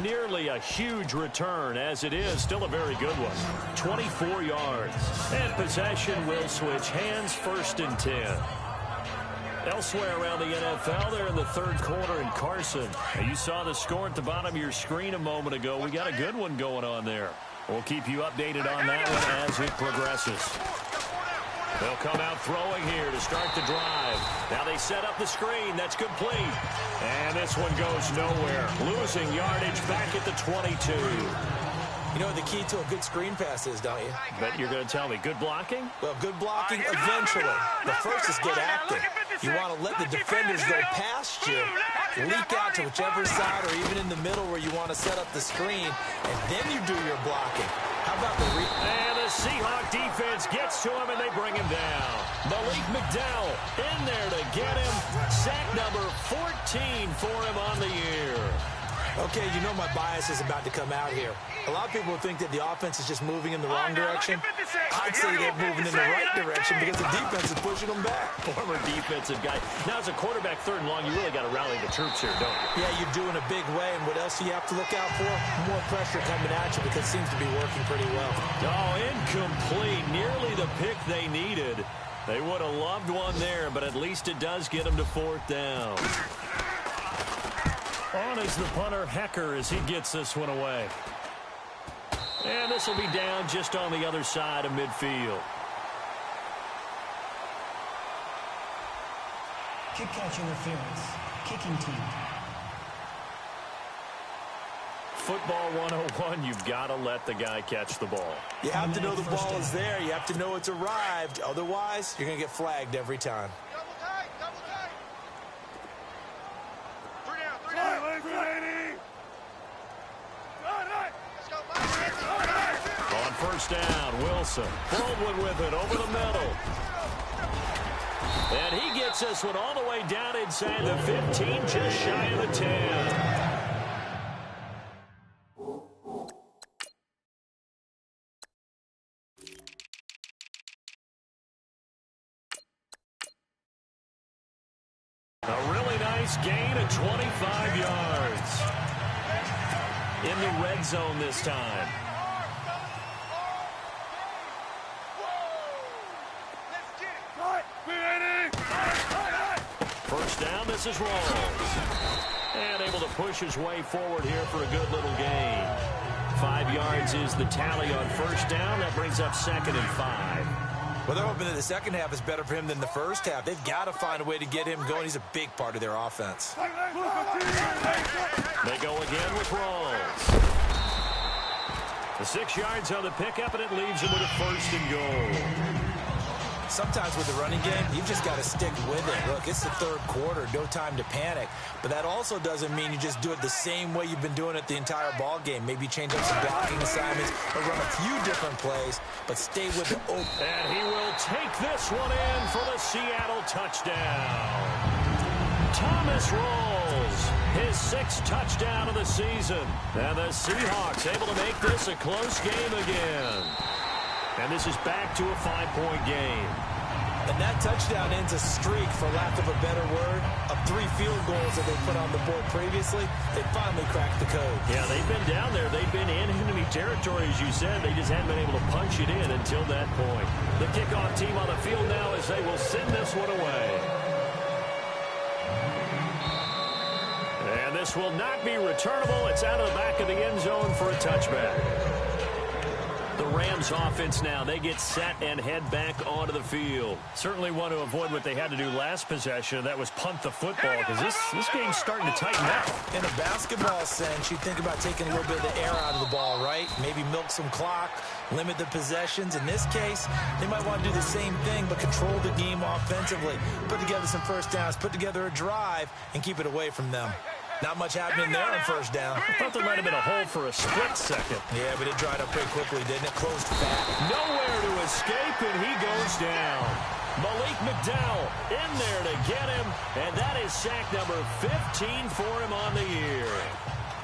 Nearly a huge return, as it is still a very good one. 24 yards. And possession will switch hands, 1st and 10. Elsewhere around the NFL, they're in the 3rd quarter in Carson. Now, you saw the score at the bottom of your screen a moment ago. We got a good one going on there. We'll keep you updated on that one as it progresses. They'll come out throwing here to start the drive. Now they set up the screen. That's complete. And this one goes nowhere. Losing yardage back at the 22. You know what the key to a good screen pass is, don't you? Bet you're going to tell me. Good blocking? Well, good blocking eventually. The first is get active. You want to let the defenders go past you, leak out to whichever side or even in the middle where you want to set up the screen, and then you do your blocking. How about the And the Seahawk defense gets to him, and they bring him down. Malik McDowell in there to get him. Sack number 14 for him on the year. Okay, you know my bias is about to come out here. A lot of people think that the offense is just moving in the wrong direction. I'd say they're moving in the right direction because the defense is pushing them back. Former defensive guy. Now, as a quarterback 3rd and long, you really got to rally the troops here, don't you? Yeah, you do in a big way. And what else do you have to look out for? More pressure coming at you because it seems to be working pretty well. Oh, incomplete. Nearly the pick they needed. They would have loved one there, but at least it does get them to 4th down. On is the punter, Hecker, as he gets this one away. And this will be down just on the other side of midfield. Kick catch interference. Kicking team. Football 101, you've got to let the guy catch the ball. You have to know the ball is there. You have to know it's arrived. Otherwise, you're going to get flagged every time. Double tight. 3 down. Let's go, first down. Wilson, Baldwin with it over the middle. And he gets this one all the way down inside the 15, just shy of the 10. A really nice gain of 25 yards. In the red zone this time. First down, this is Rawls. And able to push his way forward here for a good little gain. 5 yards is the tally on first down. That brings up 2nd and 5. Well, they're hoping that the second half is better for him than the first half. They've got to find a way to get him going. He's a big part of their offense. They go again with Rawls. The 6 yards on the pickup, and it leaves him with a 1st and goal. Sometimes with the running game, you've just got to stick with it. Look, it's the third quarter, no time to panic. But that also doesn't mean you just do it the same way you've been doing it the entire ball game. Maybe change up some blocking assignments or run a few different plays, but stay with the open. And he will take this one in for the Seattle touchdown. Thomas Rawls, his 6th touchdown of the season. And the Seahawks able to make this a close game again. And this is back to a 5-point game. And that touchdown ends a streak, for lack of a better word, of 3 field goals that they put on the board previously. They finally cracked the code. Yeah, they've been down there. They've been in enemy territory, as you said. They just haven't been able to punch it in until that point. The kickoff team on the field now as they will send this one away. And this will not be returnable. It's out of the back of the end zone for a touchback. The Rams offense now, they get set and head back onto the field. Certainly want to avoid what they had to do last possession. That was punt the football, because this game's starting to tighten up. In a basketball sense, you think about taking a little bit of the air out of the ball, right? Maybe milk some clock, limit the possessions. In this case, they might want to do the same thing, but control the game offensively. Put together some first downs, put together a drive, and keep it away from them. Not much happening there on first down. I thought there might have been a hole for a split second. Yeah, but it dried up pretty quickly, didn't it? Closed fast. Nowhere to escape, and he goes down. Malik McDowell in there to get him, and that is sack number 15 for him on the year.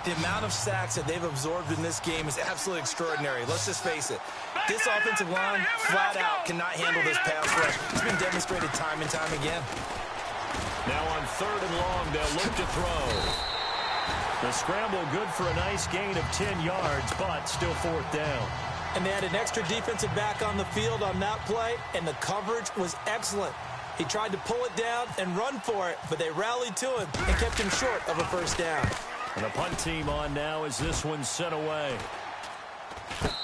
The amount of sacks that they've absorbed in this game is absolutely extraordinary. Let's just face it. This offensive line, flat out, cannot handle this pass rush. It's been demonstrated time and time again. Now on 3rd and long, they'll look to throw. The scramble good for a nice gain of 10 yards, but still 4th down. And they had an extra defensive back on the field on that play, and the coverage was excellent. He tried to pull it down and run for it, but they rallied to him and kept him short of a first down. And the punt team on now as this one's sent away.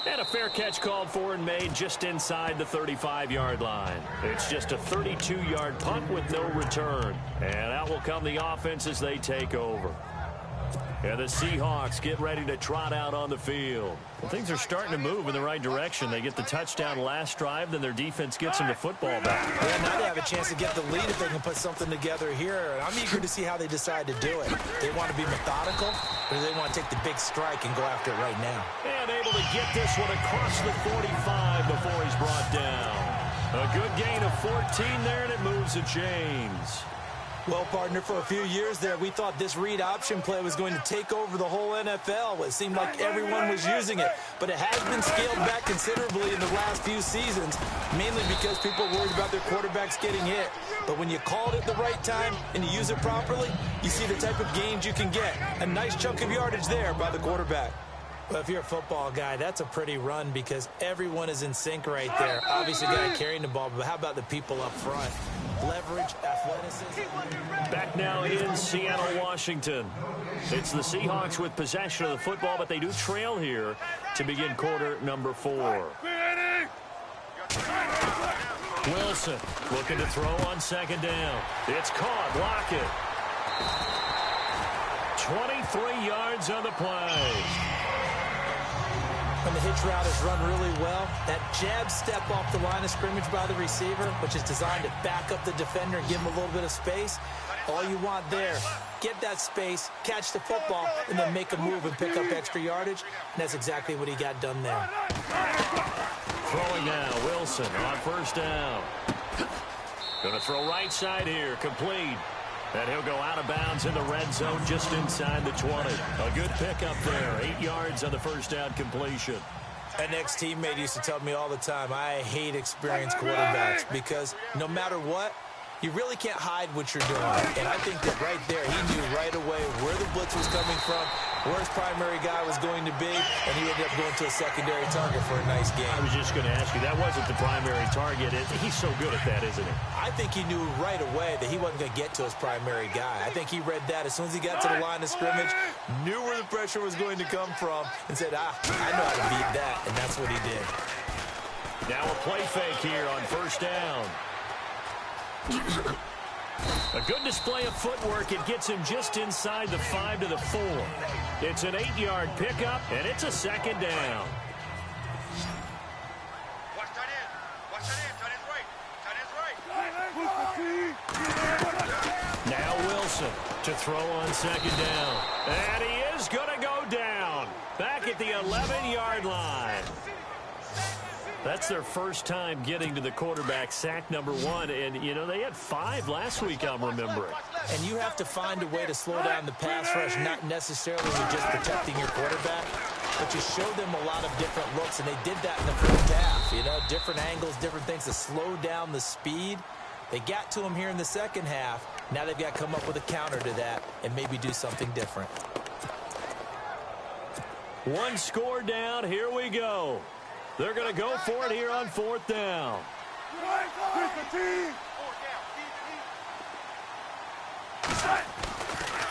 And a fair catch called for and made just inside the 35-yard line. It's just a 32-yard punt with no return. And out will come the offense as they take over. And the Seahawks get ready to trot out on the field. Well, things are starting to move in the right direction. They get the touchdown last drive, then their defense gets them the football back. Yeah, now they have a chance to get the lead if they can put something together here. And I'm eager to see how they decide to do it. They want to be methodical, or do they want to take the big strike and go after it right now? And able to get this one across the 45 before he's brought down. A good gain of 14 there, and it moves the chains. Well, partner, for a few years there, we thought this read option play was going to take over the whole NFL. It seemed like everyone was using it, but it has been scaled back considerably in the last few seasons, mainly because people are worried about their quarterbacks getting hit. But when you call it at the right time and you use it properly, you see the type of gains you can get. A nice chunk of yardage there by the quarterback. Well, if you're a football guy, that's a pretty run because everyone is in sync right there. Obviously, the guy carrying the ball, but how about the people up front? Leverage, athleticism. Back now in Seattle, Washington. It's the Seahawks with possession of the football, but they do trail here to begin quarter number 4. Wilson looking to throw on 2nd down. It's caught. Lockett. 23 yards on the play. When the hitch route is run really well, that jab step off the line of scrimmage by the receiver, which is designed to back up the defender and give him a little bit of space, all you want there, get that space, catch the football, and then make a move and pick up extra yardage, and that's exactly what he got done there. Throwing now, Wilson on first down. Going to throw right side here, complete. And he'll go out of bounds in the red zone just inside the 20. A good pickup there, 8 yards on the first down completion. An ex-teammate used to tell me all the time, I hate experienced quarterbacks because no matter what, you really can't hide what you're doing. And I think that right there, he knew right away where the blitz was coming from, where his primary guy was going to be, and he ended up going to a secondary target for a nice game. I was just going to ask you, that wasn't the primary target. He's so good at that, isn't he? I think he knew right away that he wasn't going to get to his primary guy. I think he read that as soon as he got to the line of scrimmage, knew where the pressure was going to come from, and said, I know how to beat that, and that's what he did. Now a play fake here on first down. A good display of footwork. It gets him just inside the 5 to the 4. It's an 8-yard pickup, and it's a second down. Watch tight end. Watch tight end. Tight end's right. Tight end's right. Now Wilson to throw on second down. And he is going to go down. Back at the 11-yard line. That's their first time getting to the quarterback, sack number 1. And, you know, they had 5 last week, I'm remembering. And you have to find a way to slow down the pass rush, not necessarily with just protecting your quarterback, but you show them a lot of different looks, and they did that in the first half. You know, different angles, different things to slow down the speed. They got to him here in the second half. Now they've got to come up with a counter to that and maybe do something different. 1 score down. Here we go. They're going to go for it here on 4th down.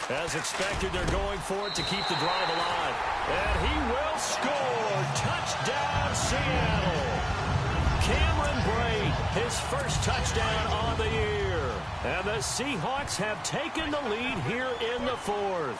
As expected, they're going for it to keep the drive alive. And he will score. Touchdown, Seattle. Cameron Braid, his first touchdown on the year. And the Seahawks have taken the lead here in the 4th.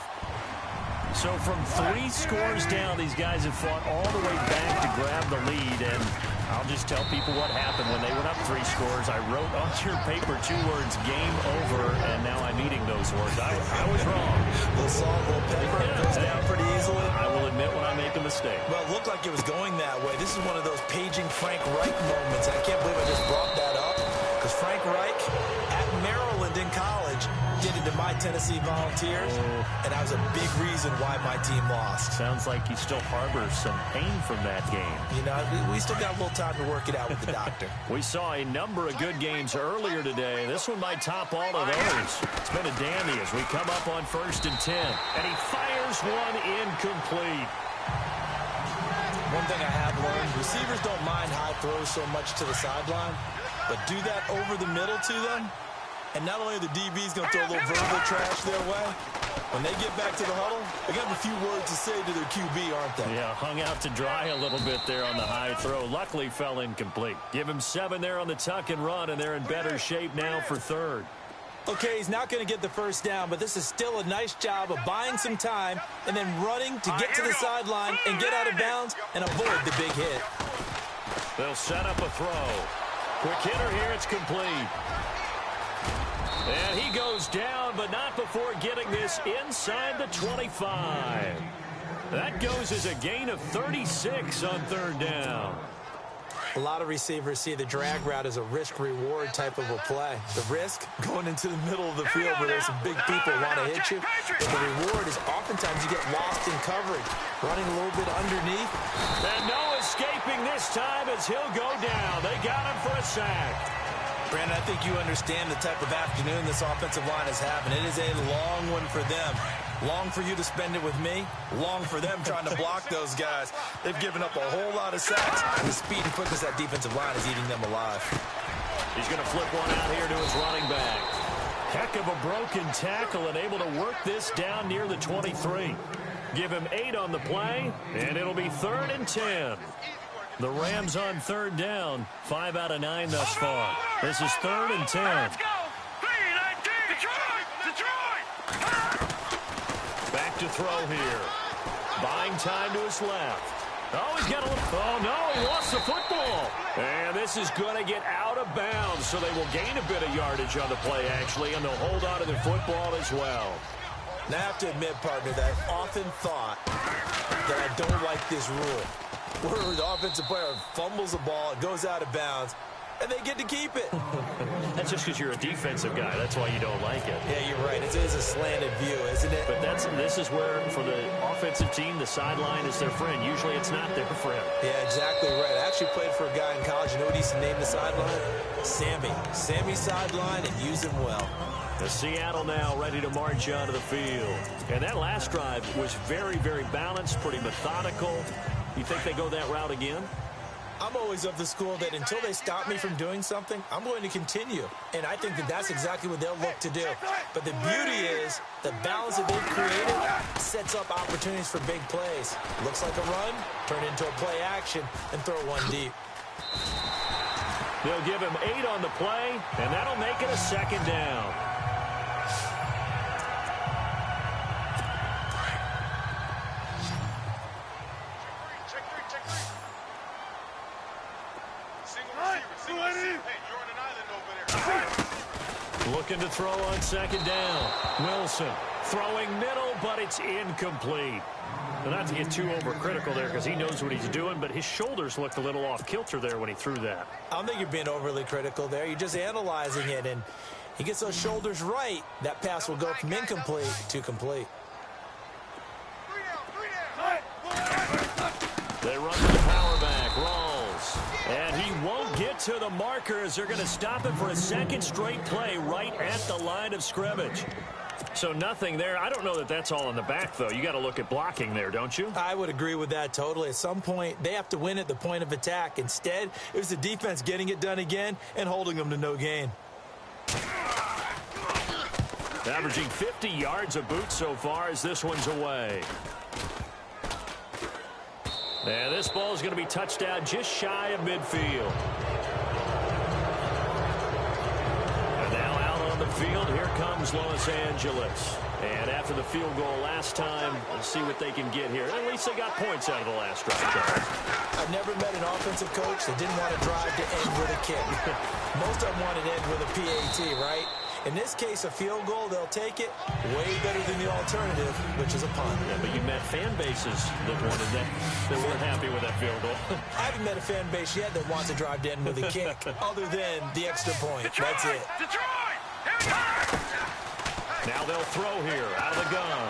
So from 3 scores down, these guys have fought all the way back to grab the lead. And I'll just tell people what happened when they went up 3 scores. I wrote on your paper 2 words, game over, and now I'm eating those words. I was wrong. A little salt, a little pepper, it goes down pretty easily. I will admit when I make a mistake. Well, it looked like it was going that way. This is one of those paging Frank Reich moments. I can't believe I just brought that up. Because Frank Reich, at Maryland in college, did it to my Tennessee Volunteers, and that was a big reason why my team lost. Sounds like you still harbor some pain from that game. You know, we still got a little time to work it out with the doctor. We saw a number of good games earlier today. This one might top all of those. It's been a dandy as we come up on 1st and 10. And he fires one incomplete. One thing I have learned, receivers don't mind high throws so much to the sideline, but do that over the middle to them, and not only are the DBs going to throw a little verbal trash their way, when they get back to the huddle, they got a few words to say to their QB, aren't they? Yeah, hung out to dry a little bit there on the high throw. Luckily fell incomplete. Give him 7 there on the tuck and run, and they're in better shape now for 3rd. Okay, he's not going to get the first down, but this is still a nice job of buying some time and then running to get to the sideline and get out of bounds and avoid the big hit. They'll set up a throw. Quick hitter here, it's complete. And he goes down, but not before getting this inside the 25. That goes as a gain of 36 on 3rd down. A lot of receivers see the drag route as a risk-reward type of a play. The risk, going into the middle of the field where there's some big people want to hit you. But the reward is oftentimes you get lost in coverage, running a little bit underneath. And no escaping this time as he'll go down. They got him for a sack. Brandon, I think you understand the type of afternoon this offensive line is having. It is a long one for them. Long for you to spend it with me. Long for them trying to block those guys. They've given up a whole lot of sacks. And the speed and quickness of that defensive line is eating them alive. He's going to flip one out here to his running back. Heck of a broken tackle and able to work this down near the 23. Give him 8 on the play, and it'll be 3rd and 10. The Rams on 3rd down, 5 out of 9 thus far. This is 3rd and 10. Let's go! 3-19! Detroit! Back to throw here. Buying time to his left. Oh, he's got a little... Oh, no, he lost the football. And this is going to get out of bounds, so they will gain a bit of yardage on the play, actually, and they'll hold on to their football as well. Now, I have to admit, partner, that I've often thought that I don't like this rule, where the offensive player fumbles the ball, it goes out of bounds, and they get to keep it. That's just because you're a defensive guy. That's why you don't like it. Yeah, you're right. It is a slanted view, isn't it? But this is where, for the offensive team, the sideline is their friend. Usually it's not their friend. Yeah, exactly right. I actually played for a guy in college. You know what he used to name the sideline? Sammy. Sammy sideline, and use him well. The Seattle now ready to march onto the field. And that last drive was very, very balanced, pretty methodical. You think they go that route again? I'm always of the school that until they stop me from doing something, I'm going to continue. And I think that that's exactly what they'll look to do. But the beauty is the balance that they've created sets up opportunities for big plays. Looks like a run, turn it into a play action, and throw one deep. They'll give him 8 on the play, and that'll make it a second down. Looking to throw on second down. Wilson throwing middle, but it's incomplete. And not to get too overcritical there because he knows what he's doing, but his shoulders looked a little off kilter there when he threw that. I don't think you're being overly critical there. You're just analyzing it, and he gets those shoulders right. That pass will go from incomplete to complete. They run to the power back. Rawls. And he won't get to the markers. They're going to stop him for a second straight play right at the line of scrimmage. So nothing there. I don't know that that's all in the back, though. You got to look at blocking there, don't you? I would agree with that totally. At some point, they have to win at the point of attack. Instead, it was the defense getting it done again and holding them to no gain. Averaging 50 yards a boot so far as this one's away. And this ball is going to be touched down just shy of midfield. And now out on the field, here comes Los Angeles. And after the field goal last time, let's see what they can get here. At least they got points out of the last drive. I've never met an offensive coach that didn't want to drive to end with a kick. Most of them want to end with a PAT, right? In this case, a field goal, they'll take it way better than the alternative, which is a punt. Yeah, but you met fan bases that wanted that, that weren't happy with that field goal. I haven't met a fan base yet that wants to drive to end with a kick, other than the extra point. Detroit! That's it. Detroit! Here we go! Now they'll throw here, out of the gun.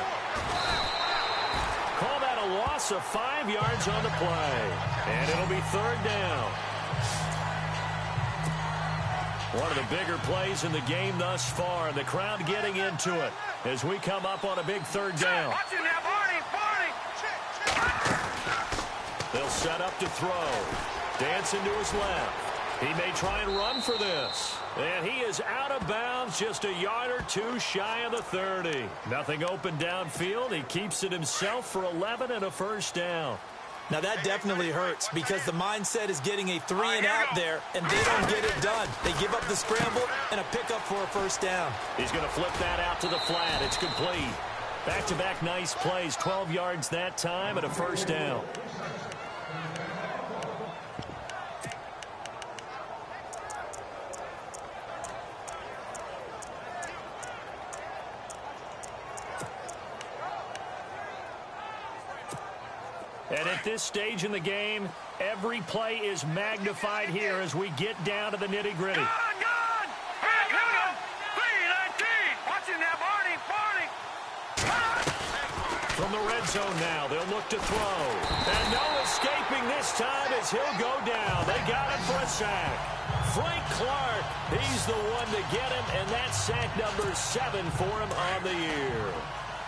Call that a loss of 5 yards on the play. And it'll be third down. One of the bigger plays in the game thus far, and the crowd getting into it as we come up on a big third down. Watch it now, Barney! They'll set up to throw. Dancing to his left. He may try and run for this. And he is out of bounds, just a yard or two shy of the 30. Nothing open downfield. He keeps it himself for 11 and a first down. Now that definitely hurts because the mindset is getting a 3 and out there, and they don't get it done. They give up the scramble and a pickup for a first down. He's going to flip that out to the flat. It's complete. Back-to-back nice plays, 12 yards that time and a first down. And at this stage in the game, every play is magnified here as we get down to the nitty-gritty. Gone! Here we go! 3-19! Watch it now, Barney! From the red zone now, they'll look to throw. And no escaping this time as he'll go down. They got him for a sack. Frank Clark, he's the one to get him, and that's sack number 7 for him on the year.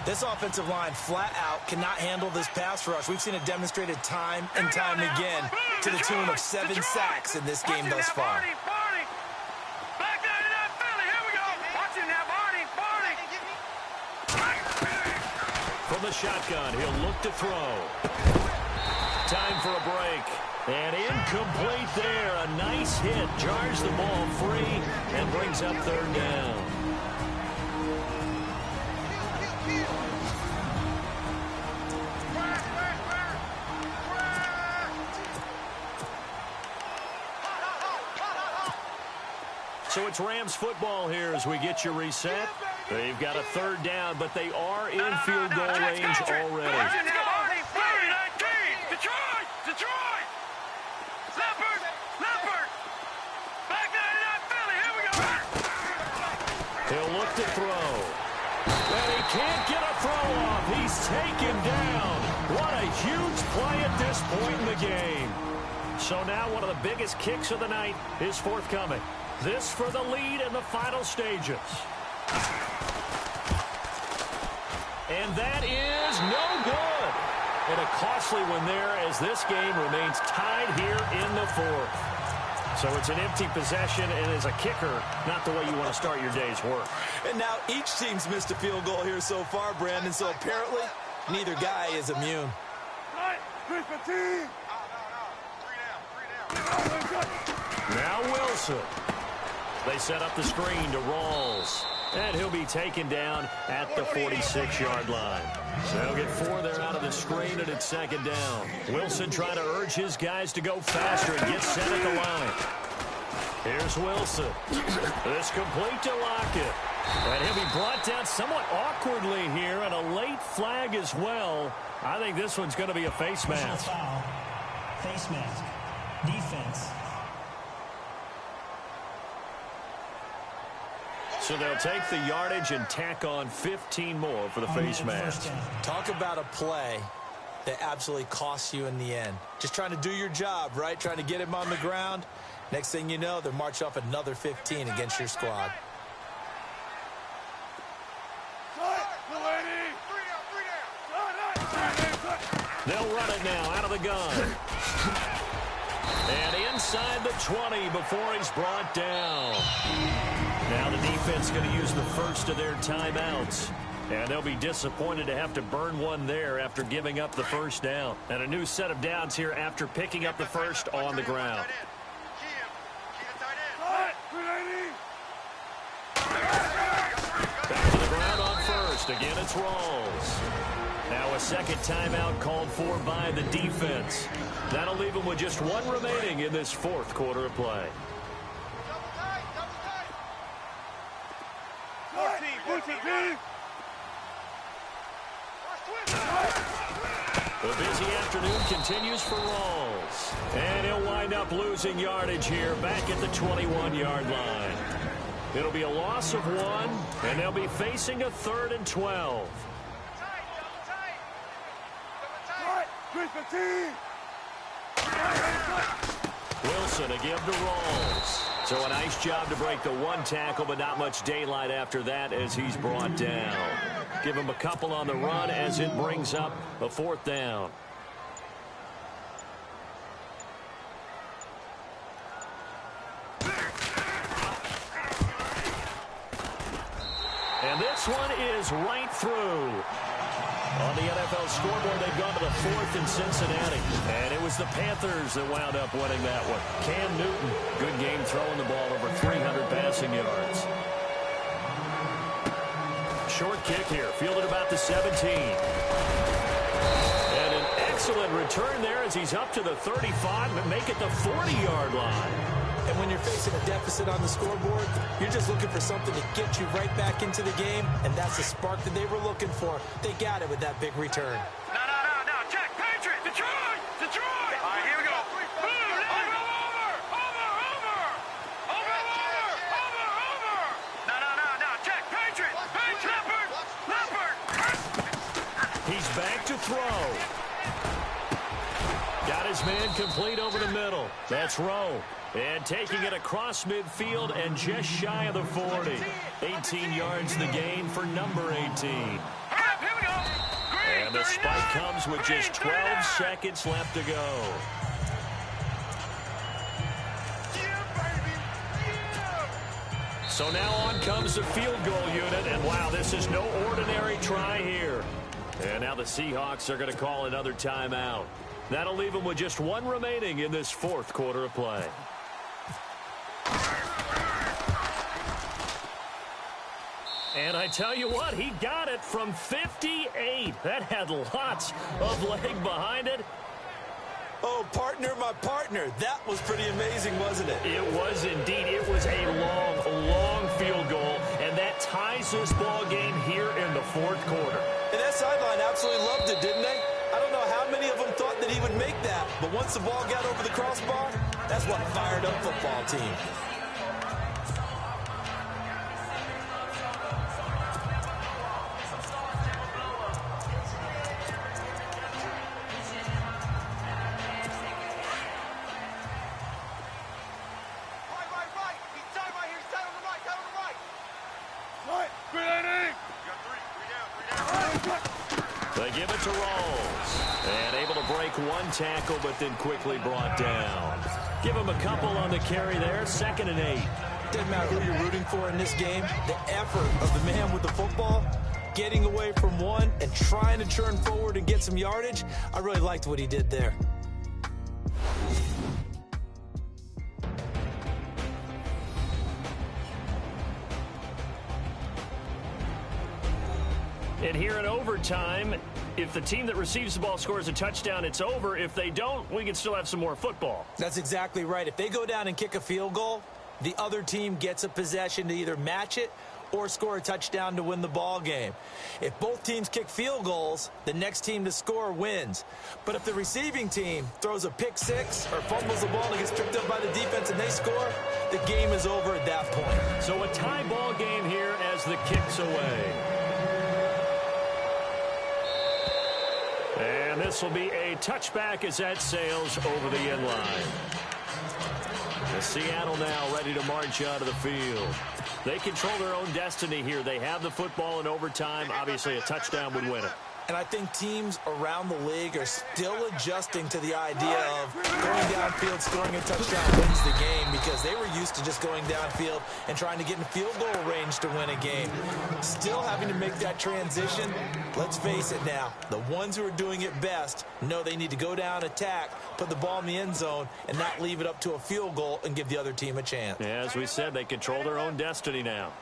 This offensive line flat out cannot handle this pass rush. We've seen it demonstrated time and time again to the tune of 7 sacks in this game thus far. Barney! Back down to that Philly! Here we go! Watch it now, Barney! From the shotgun, he'll look to throw. Time for a break. And incomplete there. A nice hit. Jars the ball free and brings up third down. So it's Rams football here as we get you reset. They've got a third down, but they are in field goal range already. Detroit! Leopard! Back 99 Philly, here we go! He'll look to throw. And he can't get a throw off. He's taken down. What a huge play at this point in the game. So now one of the biggest kicks of the night is forthcoming. This for the lead in the final stages. And that is no good. And a costly one there as this game remains tied here in the fourth. So it's an empty possession, and as a kicker, not the way you want to start your day's work. And now each team's missed a field goal here so far, Brandon, so apparently neither guy is immune. Now Wilson. They set up the screen to Rawls. And he'll be taken down at the 46-yard line. So he'll get 4 there out of the screen, and it's second down. Wilson trying to urge his guys to go faster and get set at the line. Here's Wilson. This complete to Lockett. And he'll be brought down somewhat awkwardly here, and a late flag as well. I think this one's going to be a face mask. Foul. Face mask. Defense. So they'll take the yardage and tack on 15 more for the face mask. Talk about a play that absolutely costs you in the end. Just trying to do your job, right? Trying to get him on the ground. Next thing you know, they're march off another 15 against your squad. They'll run it now out of the gun. And inside the 20 before he's brought down. Now the defense going to use the first of their timeouts. And they'll be disappointed to have to burn one there after giving up the first down. And a new set of downs here after picking up the first on the ground. Back to the ground on first. Again, it's Rawls. Now a second timeout called for by the defense. That'll leave them with just one remaining in this fourth quarter of play. The busy afternoon continues for Rawls. And he'll wind up losing yardage here back at the 21-yard line. It'll be a loss of 1, and they'll be facing a 3rd and 12. Wilson a give to Rawls. So a nice job to break the one tackle, but not much daylight after that as he's brought down. Give him a couple on the run as it brings up a 4th down. And this one is right through. On the NFL scoreboard, they've gone to the 4th in Cincinnati. And it was the Panthers that wound up winning that one. Cam Newton, good game throwing the ball over 300 passing yards. Short kick here, fielded about the 17. And an excellent return there as he's up to the 35, but make it the 40-yard line. And when you're facing a deficit on the scoreboard, you're just looking for something to get you right back into the game, and that's the spark that they were looking for. They got it with that big return. No, check, Patriot, Detroit! All right, here we go. Over! No, check, Patriot! Leopard! He's back to throw. Got his man complete over the middle. That's Rowe. And taking it across midfield and just shy of the 40. 18 yards the gain for number 18. And the spike comes with just 12 seconds left to go. So now on comes the field goal unit. And wow, this is no ordinary try here. And now the Seahawks are going to call another timeout. That'll leave them with just one remaining in this fourth quarter of play. And I tell you what, he got it from 58. That had lots of leg behind it. Oh, partner, my partner. That was pretty amazing, wasn't it? It was indeed. It was a long, long field goal, and that ties this ball game here in the fourth quarter. And that sideline absolutely loved it, didn't they? I don't know how many of them thought that he would make that, but once the ball got over the crossbar, that's what fired up football team. Right. He's tied right here. He's tied on the right. Tied on the right. Right. Grenade. You got three down. They give it to Rawls. And able to break one tackle, but then quickly brought down. Give him a couple on the carry there. 2nd and 8. Doesn't matter who you're rooting for in this game. The effort of the man with the football, getting away from one and trying to turn forward and get some yardage, I really liked what he did there. And here in overtime, if the team that receives the ball scores a touchdown, it's over. If they don't, we can still have some more football. That's exactly right. If they go down and kick a field goal, the other team gets a possession to either match it or score a touchdown to win the ball game. If both teams kick field goals, the next team to score wins. But if the receiving team throws a pick six or fumbles the ball and gets picked up by the defense and they score, the game is over at that point. So a tie ball game here as the kick's away. And this will be a touchback as that sails over the end line. The Seattle now ready to march out of the field. They control their own destiny here. They have the football in overtime. Obviously, a touchdown would win it. And I think teams around the league are still adjusting to the idea of going downfield, scoring a touchdown wins the game, because they were used to just going downfield and trying to get in field goal range to win a game. Still having to make that transition. Let's face it now, the ones who are doing it best know they need to go down, attack, put the ball in the end zone, and not leave it up to a field goal and give the other team a chance. Yeah, as we said, they control their own destiny now.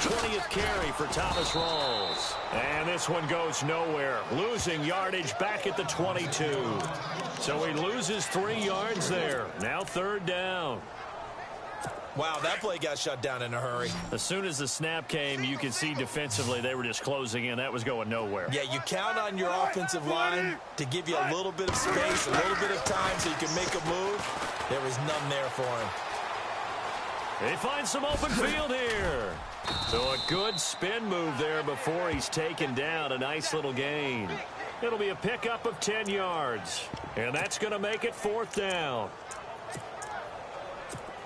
20th carry for Thomas Rawls. And this one goes nowhere. Losing yardage back at the 22. So he loses 3 yards there. Now 3rd down. Wow, that play got shut down in a hurry. As soon as the snap came, you could see defensively they were just closing in. That was going nowhere. Yeah, you count on your offensive line to give you a little bit of space, a little bit of time so you can make a move. There was none there for him. They find some open field here. So a good spin move there before he's taken down. A nice little gain. It'll be a pickup of 10 yards. And that's going to make it 4th down.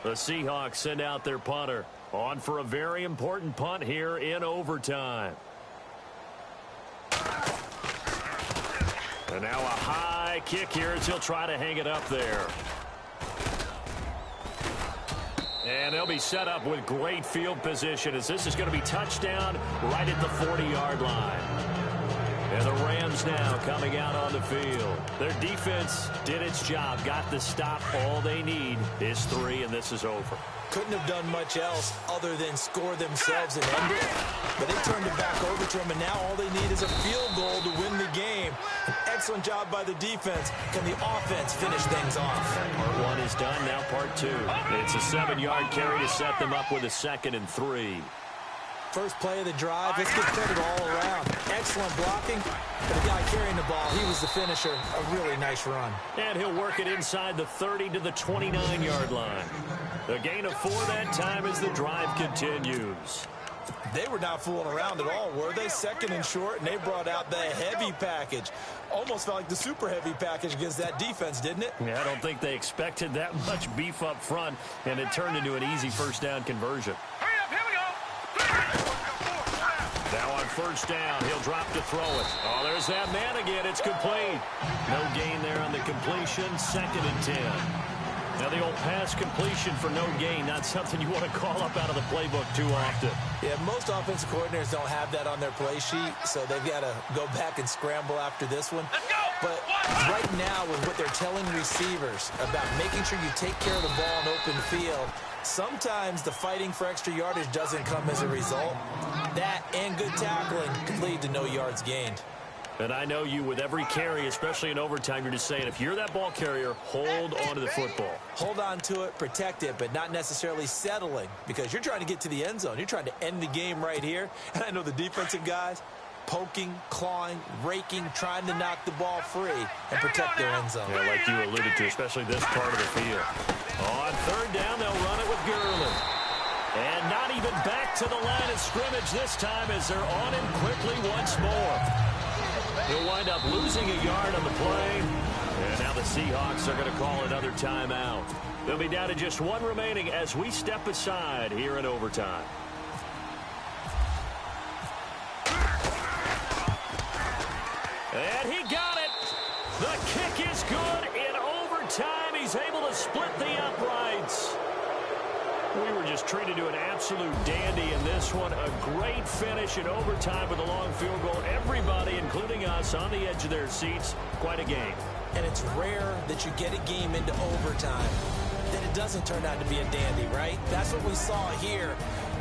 The Seahawks send out their punter on for a very important punt here in overtime. And now a high kick here as he'll try to hang it up there. And they'll be set up with great field position as this is going to be touchdown right at the 40-yard line. And the Rams now coming out on the field. Their defense did its job, got the stop. All they need is 3, and this is over. Couldn't have done much else other than score themselves and end it. But they turned it back over to them, and now all they need is a field goal to win the game. An excellent job by the defense. Can the offense finish things off? Part 1 is done, now part 2. It's a 7-yard carry to set them up with a 2nd and 3. First play of the drive, let's give credit all around. Excellent blocking. But the guy carrying the ball, he was the finisher. A really nice run. And he'll work it inside the 30 to the 29-yard line. The gain of 4 that time as the drive continues. They were not fooling around at all, were they? 2nd and short, and they brought out the heavy package. Almost felt like the super heavy package against that defense, didn't it? Yeah, I don't think they expected that much beef up front, and it turned into an easy 1st down conversion. Hurry up, here we go. Now on 1st down, he'll drop to throw it. Oh, there's that man again. It's complete. No gain there on the completion. 2nd and 10. Now the old pass completion for no gain, not something you want to call up out of the playbook too often. Yeah, most offensive coordinators don't have that on their play sheet, so they've got to go back and scramble after this one. Let's go. But right now, with what they're telling receivers about making sure you take care of the ball in open field, sometimes the fighting for extra yardage doesn't come as a result. That and good tackling could lead to no yards gained. And I know you, with every carry, especially in overtime, you're just saying, if you're that ball carrier, hold on to the football. Hold on to it, protect it, but not necessarily settling, because you're trying to get to the end zone. You're trying to end the game right here. And I know the defensive guys, poking, clawing, raking, trying to knock the ball free and protect their end zone. Yeah, like you alluded to, especially this part of the field. On third down, they'll run it with Gurley. And not even back to the line of scrimmage this time as they're on him quickly once more. He'll wind up losing a yard on the play. And now the Seahawks are going to call another timeout. They'll be down to just one remaining as we step aside here in overtime. And he got it. The kick is good in overtime. He's able to split the uprights. We were just treated to an absolute dandy in this one. A great finish in overtime with a long field goal. Everybody, including us, on the edge of their seats. Quite a game. And it's rare that you get a game into overtime that it doesn't turn out to be a dandy, right? That's what we saw here.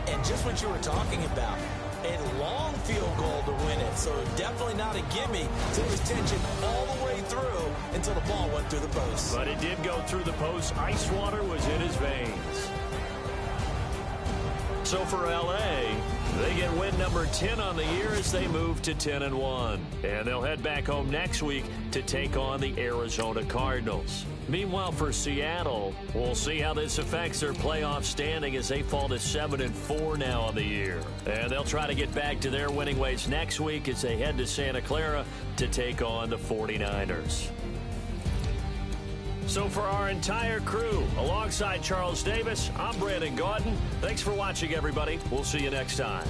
And just what you were talking about. A long field goal to win it. So definitely not a gimme. So it was tension all the way through until the ball went through the post. But it did go through the post. Ice water was in his veins. So for L.A., they get win number 10 on the year as they move to 10-1. And they'll head back home next week to take on the Arizona Cardinals. Meanwhile, for Seattle, we'll see how this affects their playoff standing as they fall to 7-4 now on the year. And they'll try to get back to their winning ways next week as they head to Santa Clara to take on the 49ers. So for our entire crew, alongside Charles Davis, I'm Brandon Gaudin. Thanks for watching, everybody. We'll see you next time.